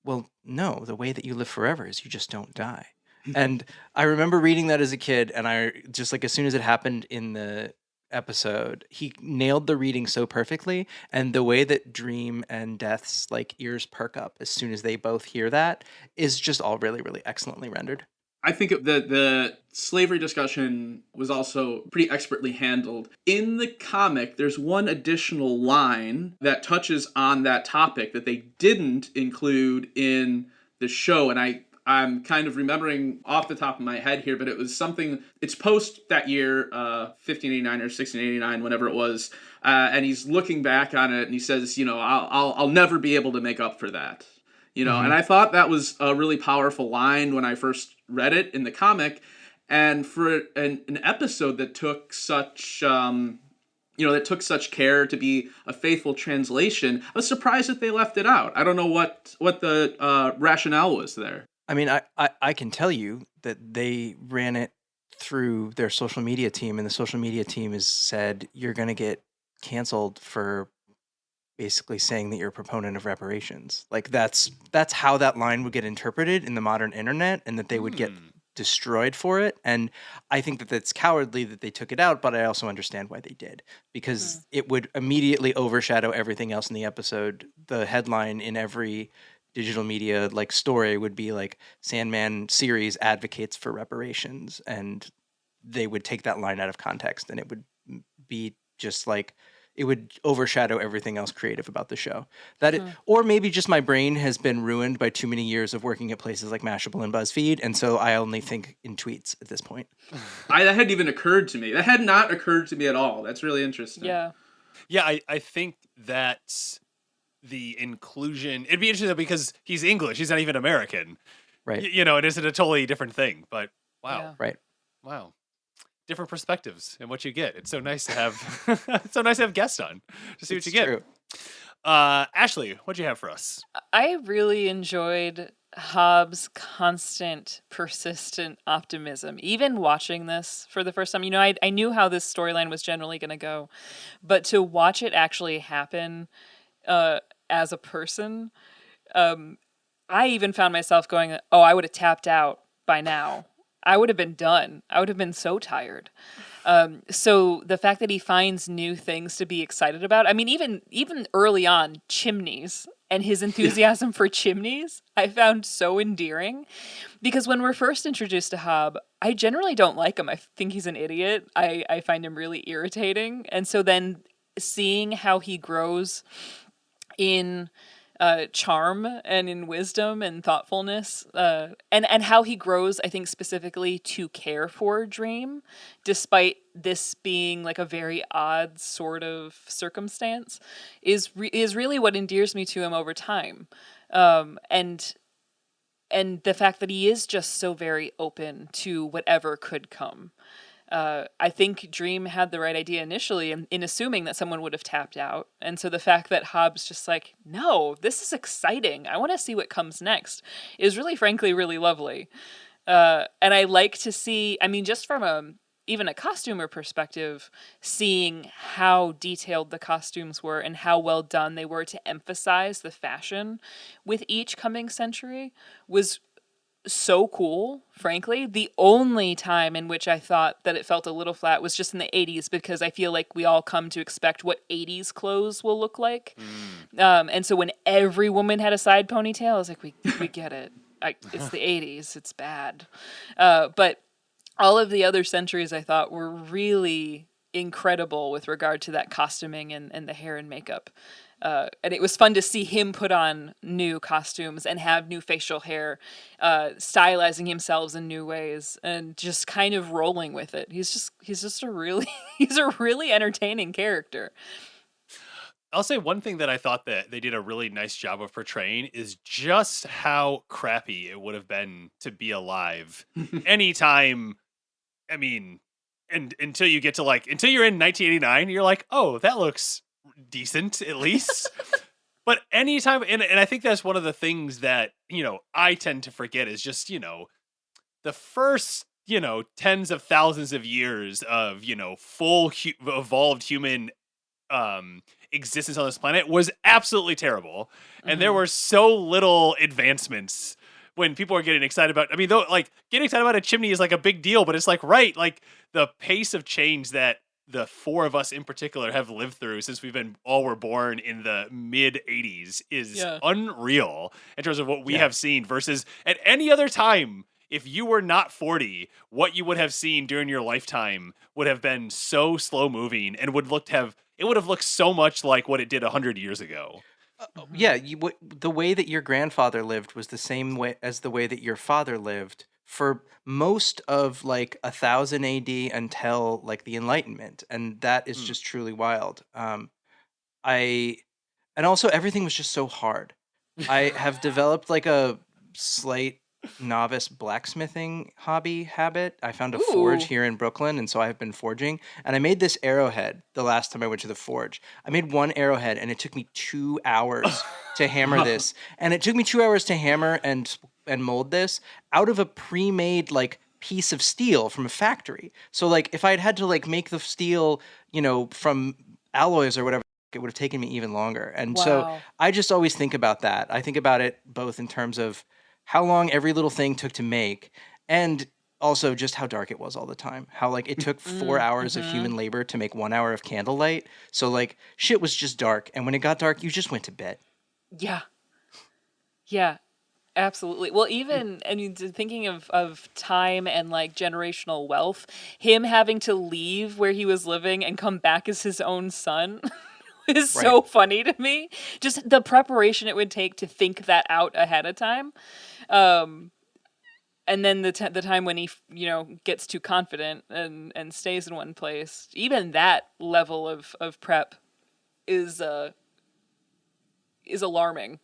well, no, the way that you live forever is you just don't die. And I remember reading that as a kid, and I just like, as soon as it happened in the episode, he nailed the reading so perfectly. And the way that Dream and Death's like ears perk up as soon as they both hear that is just all really, really excellently rendered. I think the slavery discussion was also pretty expertly handled. In the comic, there's one additional line that touches on that topic that they didn't include in the show, and I'm kind of remembering off the top of my head here, but it was something, it's post that year, 1589 or 1689, whenever it was, and he's looking back on it, and he says, I'll never be able to make up for that. And I thought that was a really powerful line when I first read it in the comic, and for an episode that took such care to be a faithful translation, I was surprised that they left it out. I don't know what the rationale was there. I mean, I can tell you that they ran it through their social media team, and the social media team has said you're going to get canceled for basically saying that you're a proponent of reparations. Like that's how that line would get interpreted in the modern internet, and that they would get destroyed for it. And I think that that's cowardly that they took it out, but I also understand why they did, because it would immediately overshadow everything else in the episode. The headline in every digital media like story would be like Sandman series advocates for reparations, and they would take that line out of context and it would be just like it would overshadow everything else creative about the show. Or maybe just my brain has been ruined by too many years of working at places like Mashable and BuzzFeed, and so I only think in tweets at this point. That hadn't even occurred to me. That had not occurred to me at all. That's really interesting. Yeah. Yeah, I think that's the inclusion. It'd be interesting though, because he's English. He's not even American. Right. You know, it isn't a totally different thing. But wow. Yeah. Right. Wow. Different perspectives and what you get. It's so nice to have it's so nice to have guests on to see what you get. True. Ashley, what'd you have for us? I really enjoyed Hobbs' constant, persistent optimism. Even watching this for the first time, you know, I knew how this storyline was generally going to go, but to watch it actually happen as a person, I even found myself going, oh, I would have tapped out by now. I would have been done. I would have been so tired. So the fact that he finds new things to be excited about, I mean, even early on, chimneys and his enthusiasm for chimneys, I found so endearing. Because when we're first introduced to Hobb, I generally don't like him. I think he's an idiot. I find him really irritating. And so then seeing how he grows in charm and in wisdom and thoughtfulness, and how he grows, I think, specifically to care for Dream, despite this being like a very odd sort of circumstance, is really what endears me to him over time, and the fact that he is just so very open to whatever could come. I think Dream had the right idea initially in assuming that someone would have tapped out. And so the fact that Hobbs just like, no, this is exciting. I want to see what comes next is really, frankly, really lovely. And I like to see, I mean, just from even a costumer perspective, seeing how detailed the costumes were and how well done they were to emphasize the fashion with each coming century was so cool, frankly. The only time in which I thought that it felt a little flat was just in the 80s, because I feel like we all come to expect what 80s clothes will look like. And so when every woman had a side ponytail, I was like, we get it. It's the 80s. It's bad. But all of the other centuries I thought were really incredible with regard to that costuming and the hair and makeup. And it was fun to see him put on new costumes and have new facial hair, stylizing himself in new ways, and just kind of rolling with it. He's just a really entertaining character. I'll say one thing that I thought that they did a really nice job of portraying is just how crappy it would have been to be alive anytime. I mean, and until you get to until you're in 1989, you're like, oh, that looks decent at least. But anytime, and I think that's one of the things that, I tend to forget is just, the first, tens of thousands of years of, full evolved human existence on this planet was absolutely terrible. And there were so little advancements when people are getting excited about, though, getting excited about a chimney is like a big deal, but it's the pace of change that the four of us in particular have lived through since were born in the mid 80s is unreal in terms of what we have seen versus at any other time. If you were not 40, what you would have seen during your lifetime would have been so slow moving and would have looked so much like what it did 100 years ago. Yeah, the way that your grandfather lived was the same way as the way that your father lived for most of 1000 AD until the Enlightenment, and that is just truly wild. And also everything was just so hard. I have developed a slight novice blacksmithing habit. I found a forge here in Brooklyn, and so I have been forging. And I made this arrowhead the last time I went to the forge. I made one arrowhead, and it took me 2 hours to hammer this. And it took me 2 hours to hammer and mold this out of a pre-made piece of steel from a factory. So if I had to make the steel, from alloys or whatever, it would have taken me even longer. And so I just always think about that. I think about it both in terms of how long every little thing took to make, and also just how dark it was all the time. How it took 4 hours of human labor to make 1 hour of candlelight. So shit was just dark, and when it got dark, you just went to bed. Yeah. Absolutely. Well, even, I mean, thinking of time and like generational wealth, him having to leave where he was living and come back as his own son is so funny to me. Just the preparation it would take to think that out ahead of time. And then the time when he, gets too confident and stays in one place, even that level of prep is alarming.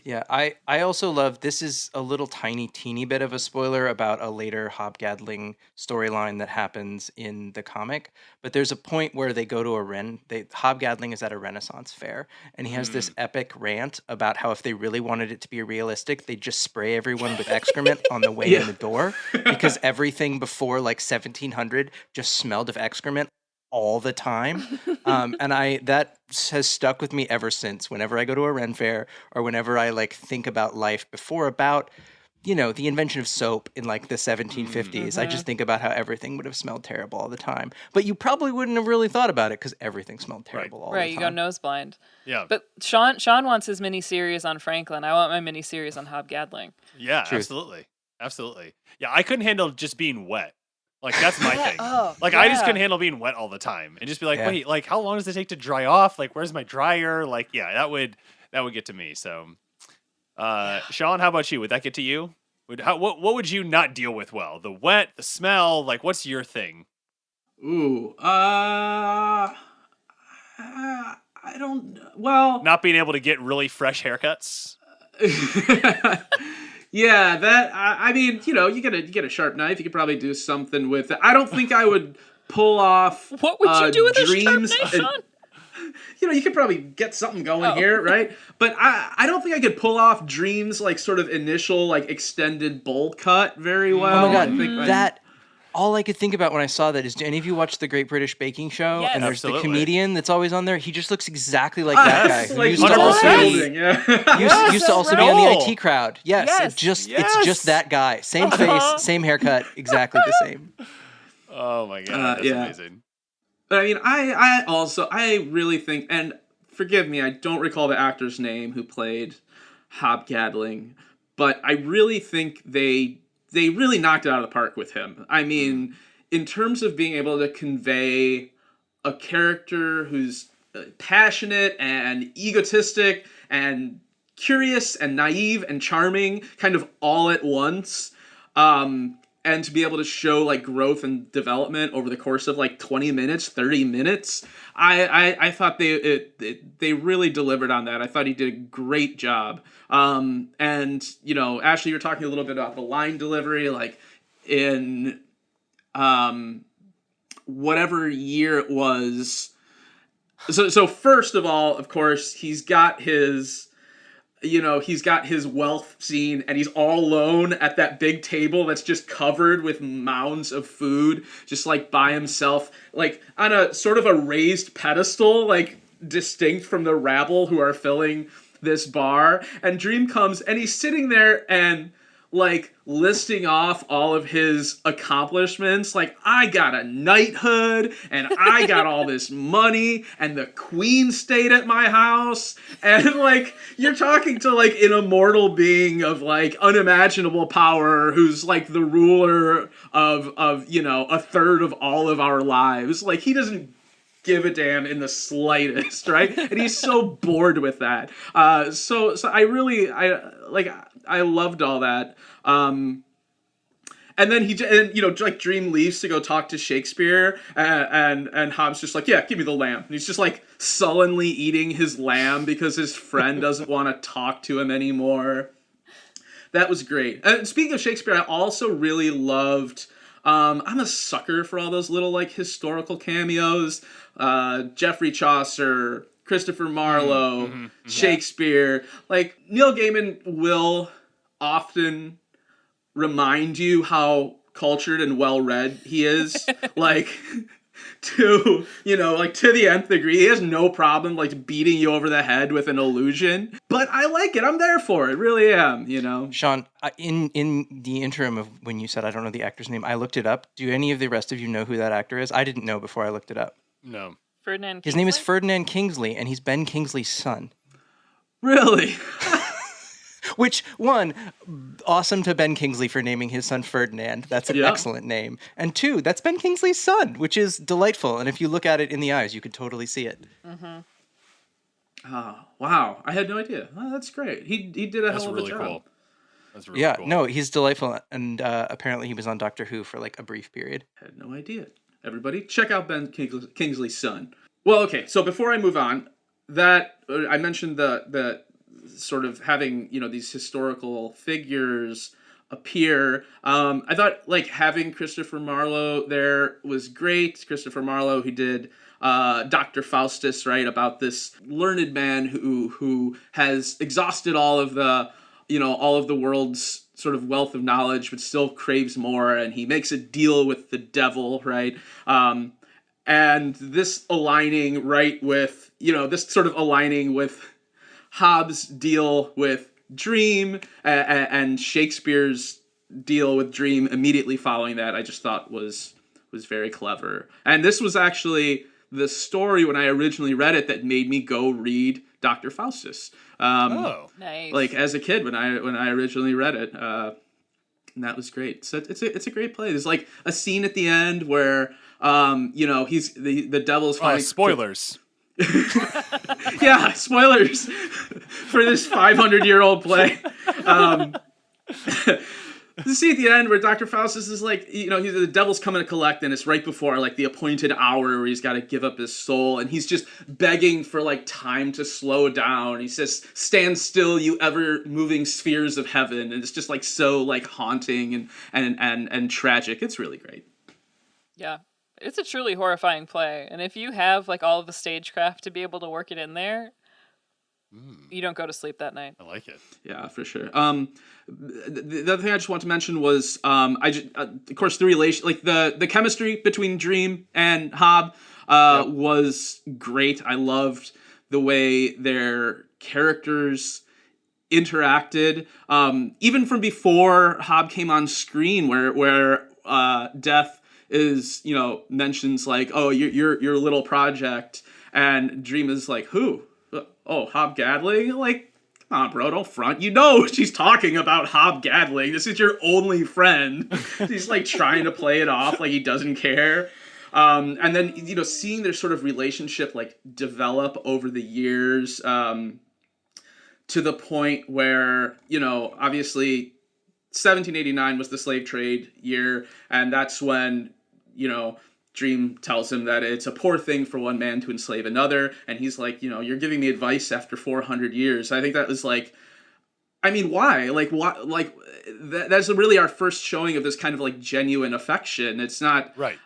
Yeah, I also love, this is a little teeny bit of a spoiler about a later Hobgadling storyline that happens in the comic, but there's a point where they go to Hobgadling is at a Renaissance fair, and he has this epic rant about how if they really wanted it to be realistic, they'd just spray everyone with excrement on the way in the door, because everything before like 1700 just smelled of excrement all the time. And that has stuck with me ever since. Whenever I go to a Ren fair, or whenever I like think about life before, about the invention of soap in like the 1750s, I just think about how everything would have smelled terrible all the time. But you probably wouldn't have really thought about it because everything smelled terrible all the time. Right, you go nose blind. Yeah. But Sean wants his mini-series on Franklin. I want my mini-series on Hobgadling. Yeah, Truth. absolutely. Yeah, I couldn't handle just being wet. Like, that's my thing. Oh, I just couldn't handle being wet all the time. And just be like, wait, like, how long does it take to dry off? Like, where's my dryer? Like, yeah, that would get to me. So, Sean, how about you? Would that get to you? What would you not deal with well? The wet, the smell, like, what's your thing? Ooh, I don't, well... Not being able to get really fresh haircuts? Yeah, that, I mean, you get a sharp knife, you could probably do something with it. I don't think I would pull off What would you do with dreams. a sharp knife, Sean? You could probably get something going here, right? But I don't think I could pull off Dream's, like, sort of initial, like, extended bowl cut very well. Oh my God, I think that... All I could think about when I saw that is, do any of you watch the Great British Baking Show? Yes. And there's Absolutely. the comedian that's always on there. He just looks exactly like that guy. Who like, used to also building, be, yeah. used to also be on the IT crowd. Yes, Yes. it's just that guy. Same face, same haircut, exactly the same. Oh my God, that's amazing. But I mean, I really think, and forgive me, I don't recall the actor's name who played Hobgadling, but I really think they really knocked it out of the park with him. I mean, in terms of being able to convey a character who's passionate and egotistic and curious and naive and charming kind of all at once, and to be able to show like growth and development over the course of like 20 minutes, 30 minutes, I thought they really delivered on that. I thought he did a great job. And, Ashley, you're talking a little bit about the line delivery, like in whatever year it was. So first of all, of course, he's got his wealth scene, and he's all alone at that big table that's just covered with mounds of food, just like by himself, like on a sort of a raised pedestal, like distinct from the rabble who are filling this bar. And Dream comes and he's sitting there and like listing off all of his accomplishments, like, I got a knighthood and I got all this money and the queen stayed at my house, and like you're talking to like an immortal being of like unimaginable power who's like the ruler of a third of all of our lives. Like, he doesn't give a damn in the slightest, right? And he's so bored with that. So I loved all that. And then like Dream leaves to go talk to Shakespeare, and Hobbs just like, yeah, give me the lamb. And he's just like sullenly eating his lamb because his friend doesn't want to talk to him anymore. That was great. And speaking of Shakespeare, I also really loved, I'm a sucker for all those little like historical cameos. Geoffrey Chaucer, Christopher Marlowe, Shakespeare. Like, Neil Gaiman will often remind you how cultured and well-read he is. Like, to the nth degree. He has no problem like beating you over the head with an illusion. But I like it. I'm there for it. Really am, Sean, in the interim of when you said I don't know the actor's name, I looked it up. Do any of the rest of you know who that actor is? I didn't know before I looked it up. No. Ferdinand Kingsley? His name is Ferdinand Kingsley, and he's Ben Kingsley's son. Really? Which, one, awesome to Ben Kingsley for naming his son Ferdinand. That's an excellent name. And two, that's Ben Kingsley's son, which is delightful. And if you look at it in the eyes, you could totally see it. Mm-hmm. Oh, wow. I had no idea. Oh, that's great. He did a hell of a job. Cool. That's really cool. No, he's delightful. And apparently he was on Doctor Who for like a brief period. Had no idea. Everybody, check out Ben Kingsley's son. Well, okay, so before I move on, that I mentioned the sort of having, these historical figures appear. I thought like having Christopher Marlowe there was great. Christopher Marlowe, he did Dr. Faustus, right, about this learned man who has exhausted all of the world's sort of wealth of knowledge, but still craves more, and he makes a deal with the devil, right? And this aligning right with, this sort of aligning with Hobbes' deal with Dream and Shakespeare's deal with Dream immediately following that, I just thought was very clever. And this was actually the story when I originally read it that made me go read Dr. Faustus. Nice. Like as a kid when I originally read it, and that was great. So it's a great play. There's like a scene at the end where he's the devil's fighting. Spoilers. Yeah, spoilers for this 500-year-old play. The scene at the end where Dr. Faustus is like, the devil's coming to collect, and it's right before like the appointed hour where he's got to give up his soul, and he's just begging for like time to slow down. He says, "Stand still, you ever-moving spheres of heaven," and it's just like so like haunting and tragic. It's really great. Yeah, it's a truly horrifying play, and if you have like all of the stagecraft to be able to work it in there, you don't go to sleep that night. I like it. Yeah, for sure. The other thing I just want to mention was, of course, the relation, like the chemistry between Dream and Hob was great. I loved the way their characters interacted, even from before Hob came on screen, where Death is, mentions like, "Oh, your little project," and Dream is like, "Who? Oh, Hob Gadling?" Like, come on, bro, don't front. She's talking about Hob Gadling. This is your only friend. He's like trying to play it off like he doesn't care. And then, seeing their sort of relationship like develop over the years, to the point where, obviously 1789 was the slave trade year, and that's when, Dream tells him that it's a poor thing for one man to enslave another, and he's like, you're giving me advice after 400 years. I think that was like, I mean, why? Like, what? Like, that's really our first showing of this kind of like genuine affection. It's not right.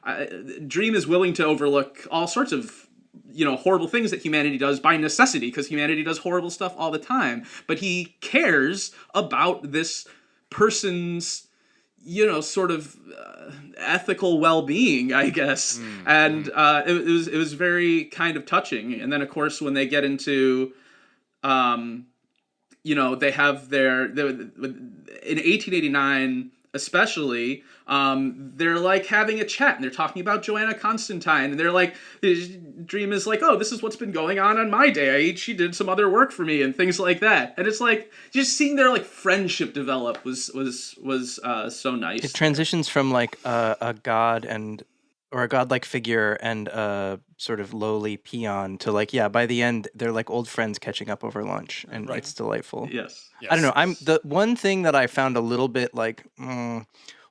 Dream is willing to overlook all sorts of horrible things that humanity does by necessity, because humanity does horrible stuff all the time. But he cares about this person's sort of ethical well-being, I guess. And it was very kind of touching. And then, of course, when they get into, they have in 1889 especially, they're like having a chat and they're talking about Joanna Constantine, and they're like, Dream is like, "Oh, this is what's been going on my day. She did some other work for me," and things like that. And it's like just seeing their like friendship develop was so nice. It transitions from like a god or a godlike figure and a sort of lowly peon to like, by the end they're like old friends catching up over lunch, and it's delightful. Yes. I don't know. The one thing that I found a little bit like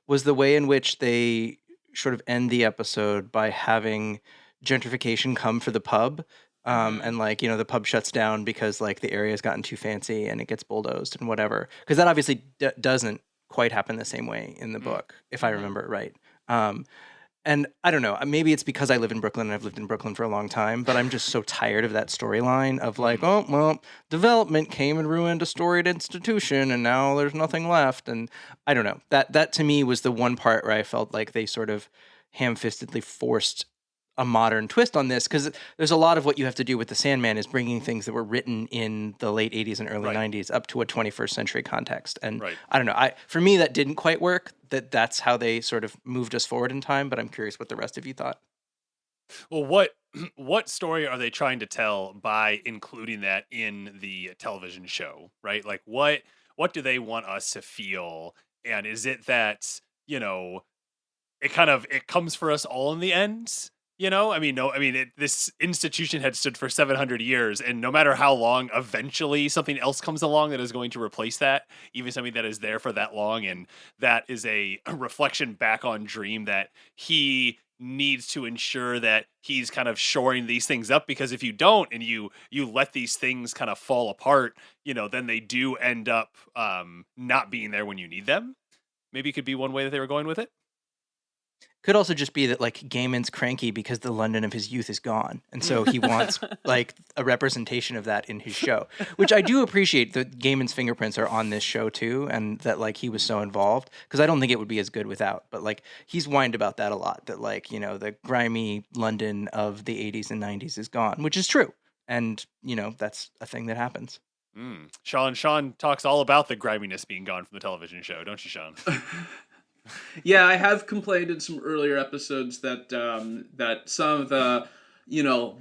was the way in which they sort of end the episode by having gentrification come for the pub. And like, the pub shuts down because like the area's gotten too fancy and it gets bulldozed and whatever. Because that obviously doesn't quite happen the same way in the book, if I remember it right. And I don't know, maybe it's because I live in Brooklyn and I've lived in Brooklyn for a long time, but I'm just so tired of that storyline of like, oh, well, development came and ruined a storied institution and now there's nothing left. And I don't know, that to me was the one part where I felt like they sort of ham-fistedly forced a modern twist on this, because there's a lot of what you have to do with the Sandman is bringing things that were written in the late 80s and early 90s up to a 21st century context. And I don't know, for me that didn't quite work, that's how they sort of moved us forward in time, but I'm curious what the rest of you thought. Well, what story are they trying to tell by including that in the television show, right? Like what What do they want us to feel? And is it that, it comes for us all in the end? I mean, no, I mean, this institution had stood for 700 years, and no matter how long, eventually something else comes along that is going to replace that, even something that is there for that long. And that is a reflection back on Dream, that he needs to ensure that he's kind of shoring these things up, because if you don't, and you let these things kind of fall apart, then they do end up not being there when you need them. Maybe it could be one way that they were going with it. Could also just be that like Gaiman's cranky because the London of his youth is gone, and so he wants like a representation of that in his show, which I do appreciate that Gaiman's fingerprints are on this show too, and that like he was so involved, because I don't think it would be as good without. But like he's whined about that a lot, that like the grimy London of the 80s and 90s is gone, which is true, and that's a thing that happens. Sean talks all about the griminess being gone from the television show, don't you, Sean? Yeah, I have complained in some earlier episodes that that some of the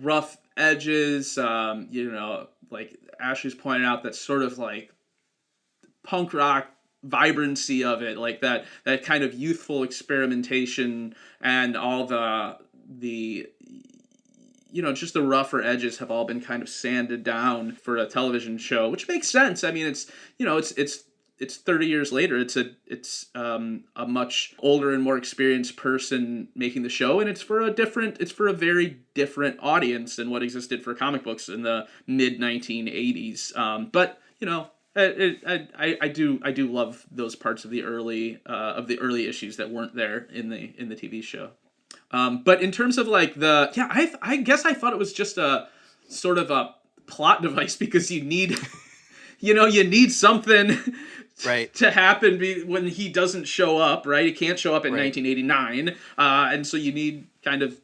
rough edges, like Ashley's pointed out, that sort of like punk rock vibrancy of it, like that kind of youthful experimentation, and all the just the rougher edges have all been kind of sanded down for a television show, which makes sense. I mean, it's 30 years later. It's a much older and more experienced person making the show, and it's for a very different audience than what existed for comic books in the mid 1980s. But I do love those parts of the early issues that weren't there in the TV show. But in terms of like I guess I thought it was just a sort of a plot device, because you need you need something right to happen when he doesn't show up, right? He can't show up in 1989, and so you need kind of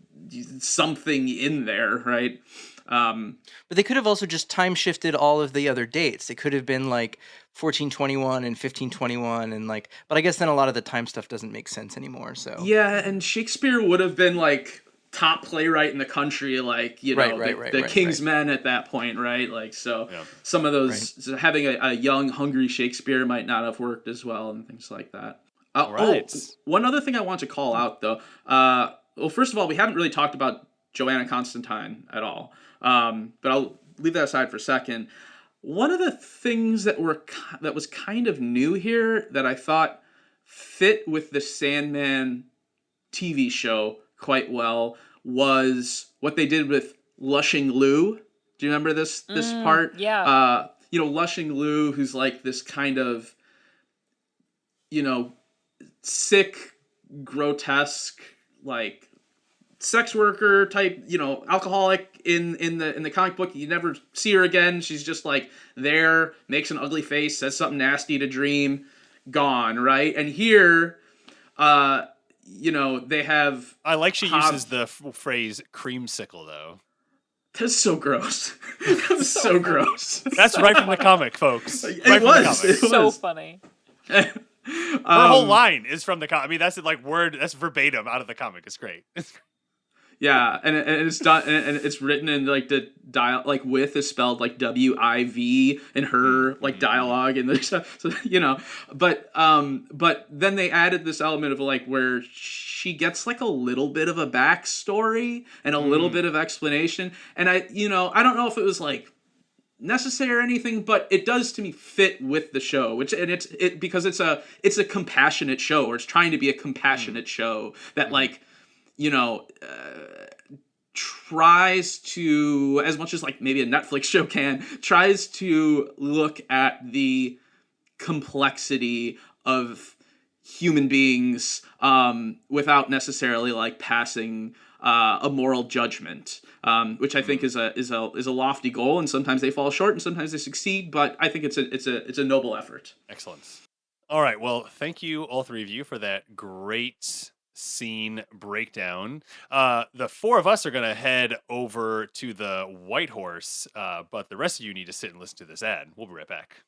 something in there, right? But they could have also just time shifted all of the other dates. It could have been like 1421 and 1521, and like, but I guess then a lot of the time stuff doesn't make sense anymore. So yeah, and Shakespeare would have been like top playwright in the country, like the King's Men at that point, right? Like, so some of those so having a young, hungry Shakespeare might not have worked as well, and things like that. One other thing I want to call out, though. Well, first of all, we haven't really talked about Joanna Constantine at all, but I'll leave that aside for a second. One of the things that was kind of new here that I thought fit with the Sandman TV show quite well was what they did with Lushing Lou. Do you remember this part? Yeah. Lushing Lou, who's like this kind of sick, grotesque, like sex worker type, alcoholic in the comic book. You never see her again. She's just like there, makes an ugly face, says something nasty to Dream, gone, right? And here they have... I like she uses the phrase creamsicle, though. That's so gross. That's so gross. That's right from the comic, folks. It was so funny. Her whole line is from the comic. I mean, that's like that's verbatim out of the comic. It's great. Yeah, and it's done, and it's written in like the dial, like with is spelled like WIV in her like dialogue and the stuff. So but then they added this element of like where she gets like a little bit of a backstory and a little bit of explanation, and I don't know if it was like necessary or anything, but it does to me fit with the show, because it's a compassionate show, or it's trying to be a compassionate show that like. Tries to, as much as like maybe a Netflix show can, tries to look at the complexity of human beings without necessarily like passing a moral judgment, which I think is a lofty goal, and sometimes they fall short and sometimes they succeed, but I think it's a noble effort. Excellent. All right, well, thank you all three of you for that great scene breakdown. The four of us are going to head over to the White Horse, but the rest of you need to sit and listen to this ad. We'll be right back.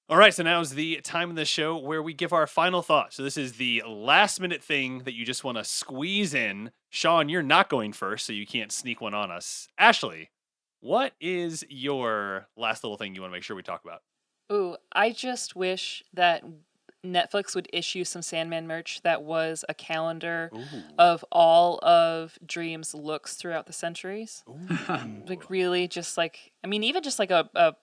All right, so now is the time in the show where we give our final thoughts. So this is the last minute thing that you just want to squeeze in. Sean, you're not going first, so you can't sneak one on us. Ashley, what is your last little thing you want to make sure we talk about? Ooh, I just wish that Netflix would issue some Sandman merch that was a calendar of all of Dream's looks throughout the centuries. Like really just like, I mean, even just like a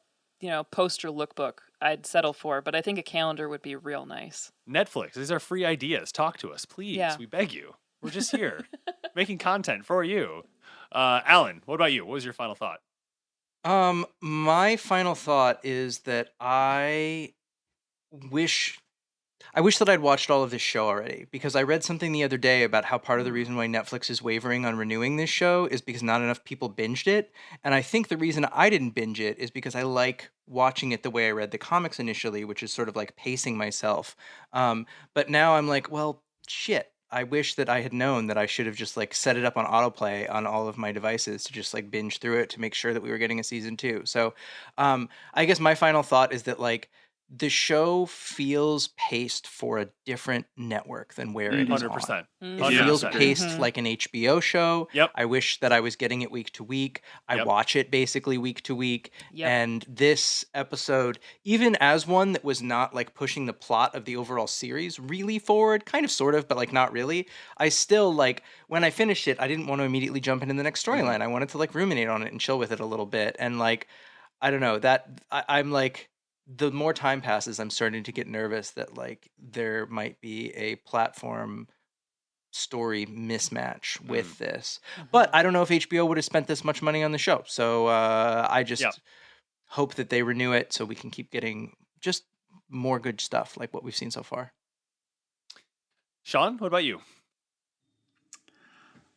poster lookbook I'd settle for, but I think a calendar would be real nice. Netflix, these are free ideas. Talk to us, please. Yeah. We beg you. We're just here making content for you. Alan, what about you? What was your final thought? My final thought is that I wish that I'd watched all of this show already, because I read something the other day about how part of the reason why Netflix is wavering on renewing this show is because not enough people binged it. And I think the reason I didn't binge it is because I like watching it the way I read the comics initially, which is sort of like pacing myself. But now I'm like, well, shit. I wish that I had known that I should have just like set it up on autoplay on all of my devices to just like binge through it to make sure that we were getting a season 2. So I guess my final thought is that like the show feels paced for a different network than where it is 100%. on. It feels 100%. paced like an HBO show. Yep. I wish that I was getting it week to week. I watch it basically week to week. Yep. And this episode, even as one that was not like pushing the plot of the overall series really forward, kind of sort of, but like not really, I still like when I finished it, I didn't want to immediately jump into the next storyline. I wanted to like ruminate on it and chill with it a little bit. And like, I don't know, that I'm like, the more time passes, I'm starting to get nervous that like there might be a platform story mismatch with this. But I don't know if HBO would have spent this much money on the show. So I just hope that they renew it so we can keep getting just more good stuff like what we've seen so far. Sean, what about you?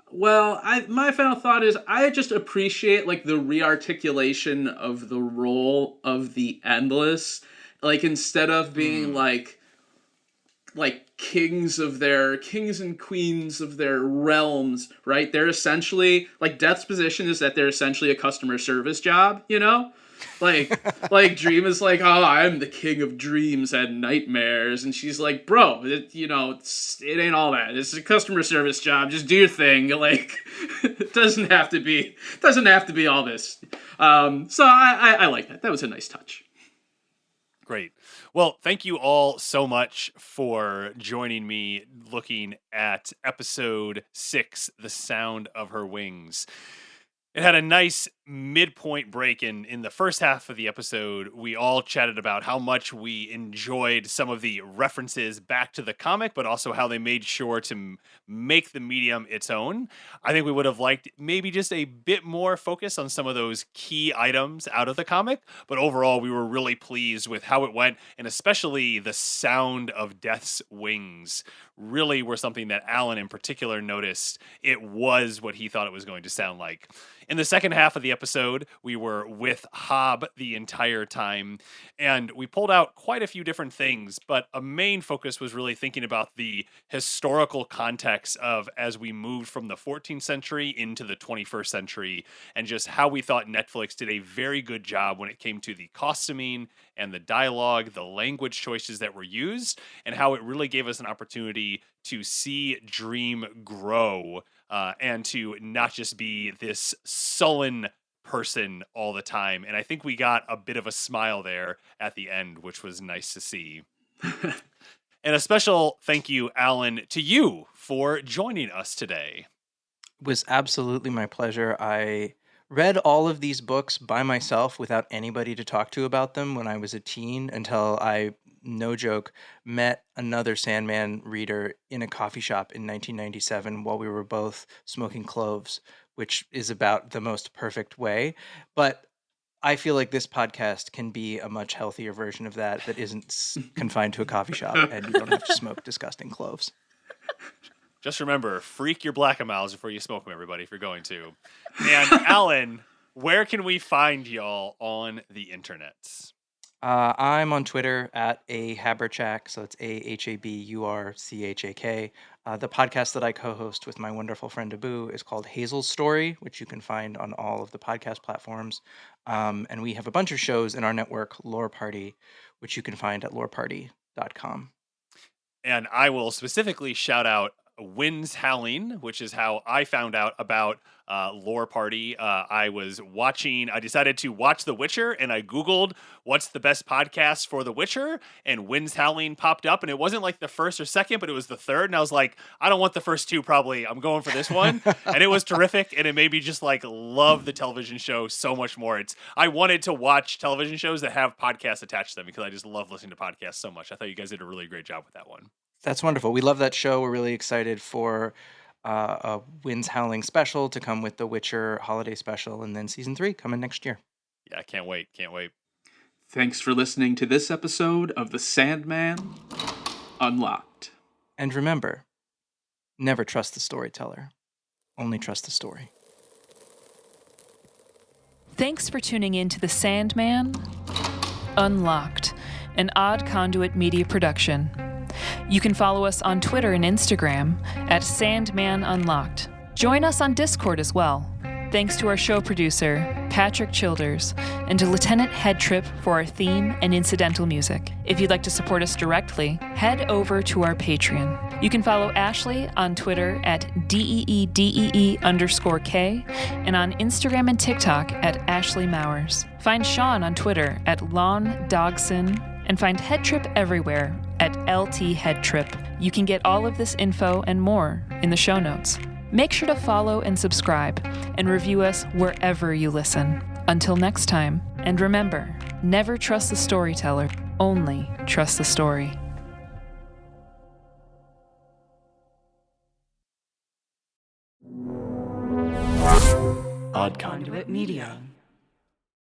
Well, my final thought is I just appreciate like the rearticulation of the role of the Endless. Like instead of being like kings and queens of their realms, right? They're essentially like Death's position is that they're essentially a customer service job, you know? Like Dream is like, oh, I'm the king of dreams and nightmares, and she's like, bro, it ain't all that. It's a customer service job. Just do your thing. Like, it doesn't have to be all this. So I like that. That was a nice touch. Great. Well, thank you all so much for joining me looking at episode 6, The Sound of Her Wings. It had a nice midpoint break in the first half of the episode. We all chatted about how much we enjoyed some of the references back to the comic, but also how they made sure to make the medium its own. I think we would have liked maybe just a bit more focus on some of those key items out of the comic, but overall we were really pleased with how it went, and especially the sound of Death's wings really were something that Alan in particular noticed. It was what he thought it was going to sound like. In the second half of the episode, we were with Hob the entire time, and we pulled out quite a few different things, but a main focus was really thinking about the historical context of as we moved from the 14th century into the 21st century, and just how we thought Netflix did a very good job when it came to the costuming and the dialogue, the language choices that were used, and how it really gave us an opportunity to see Dream grow and to not just be this sullen person all the time. And I think we got a bit of a smile there at the end, which was nice to see. And a special thank you, Alan, to you for joining us today. It was absolutely my pleasure. I read all of these books by myself without anybody to talk to about them when I was a teen until I, no joke, met another Sandman reader in a coffee shop in 1997 while we were both smoking cloves, which is about the most perfect way. But I feel like this podcast can be a much healthier version of that isn't confined to a coffee shop and you don't have to smoke disgusting cloves. Just remember, freak your black miles before you smoke them, everybody, if you're going to. And Alan, where can we find y'all on the internet? I'm on Twitter at @ahaburchak, so it's AHABURCHAK. The podcast that I co-host with my wonderful friend Abu is called Hazel's Story, which you can find on all of the podcast platforms. And we have a bunch of shows in our network, Lore Party, which you can find at loreparty.com. And I will specifically shout out Winds Howling, which is how I found out about Lore Party. I decided to watch The Witcher, and I Googled what's the best podcast for The Witcher, and Winds Howling popped up, and it wasn't like the first or second, but it was the third, and I was like, I don't want the first two, probably. I'm going for this one, and it was terrific, and it made me just like love the television show so much more. I wanted to watch television shows that have podcasts attached to them because I just love listening to podcasts so much. I thought you guys did a really great job with that one. That's wonderful. We love that show. We're really excited for a Winds Howling special to come with the Witcher holiday special, and then season 3 coming next year. Yeah, can't wait. Thanks for listening to this episode of The Sandman Unlocked. And remember, never trust the storyteller. Only trust the story. Thanks for tuning in to The Sandman Unlocked, an Odd Conduit Media production. You can follow us on Twitter and Instagram at Sandman Unlocked. Join us on Discord as well. Thanks to our show producer, Patrick Childers, and to Lieutenant Headtrip for our theme and incidental music. If you'd like to support us directly, head over to our Patreon. You can follow Ashley on Twitter at DEEDEE_K and on Instagram and TikTok at Ashley Mowers. Find Sean on Twitter at Lon Dogson and find Headtrip everywhere at LT Headtrip. You can get all of this info and more in the show notes. Make sure to follow and subscribe and review us wherever you listen. Until next time, and remember, never trust the storyteller, only trust the story. Odd Conduit Media.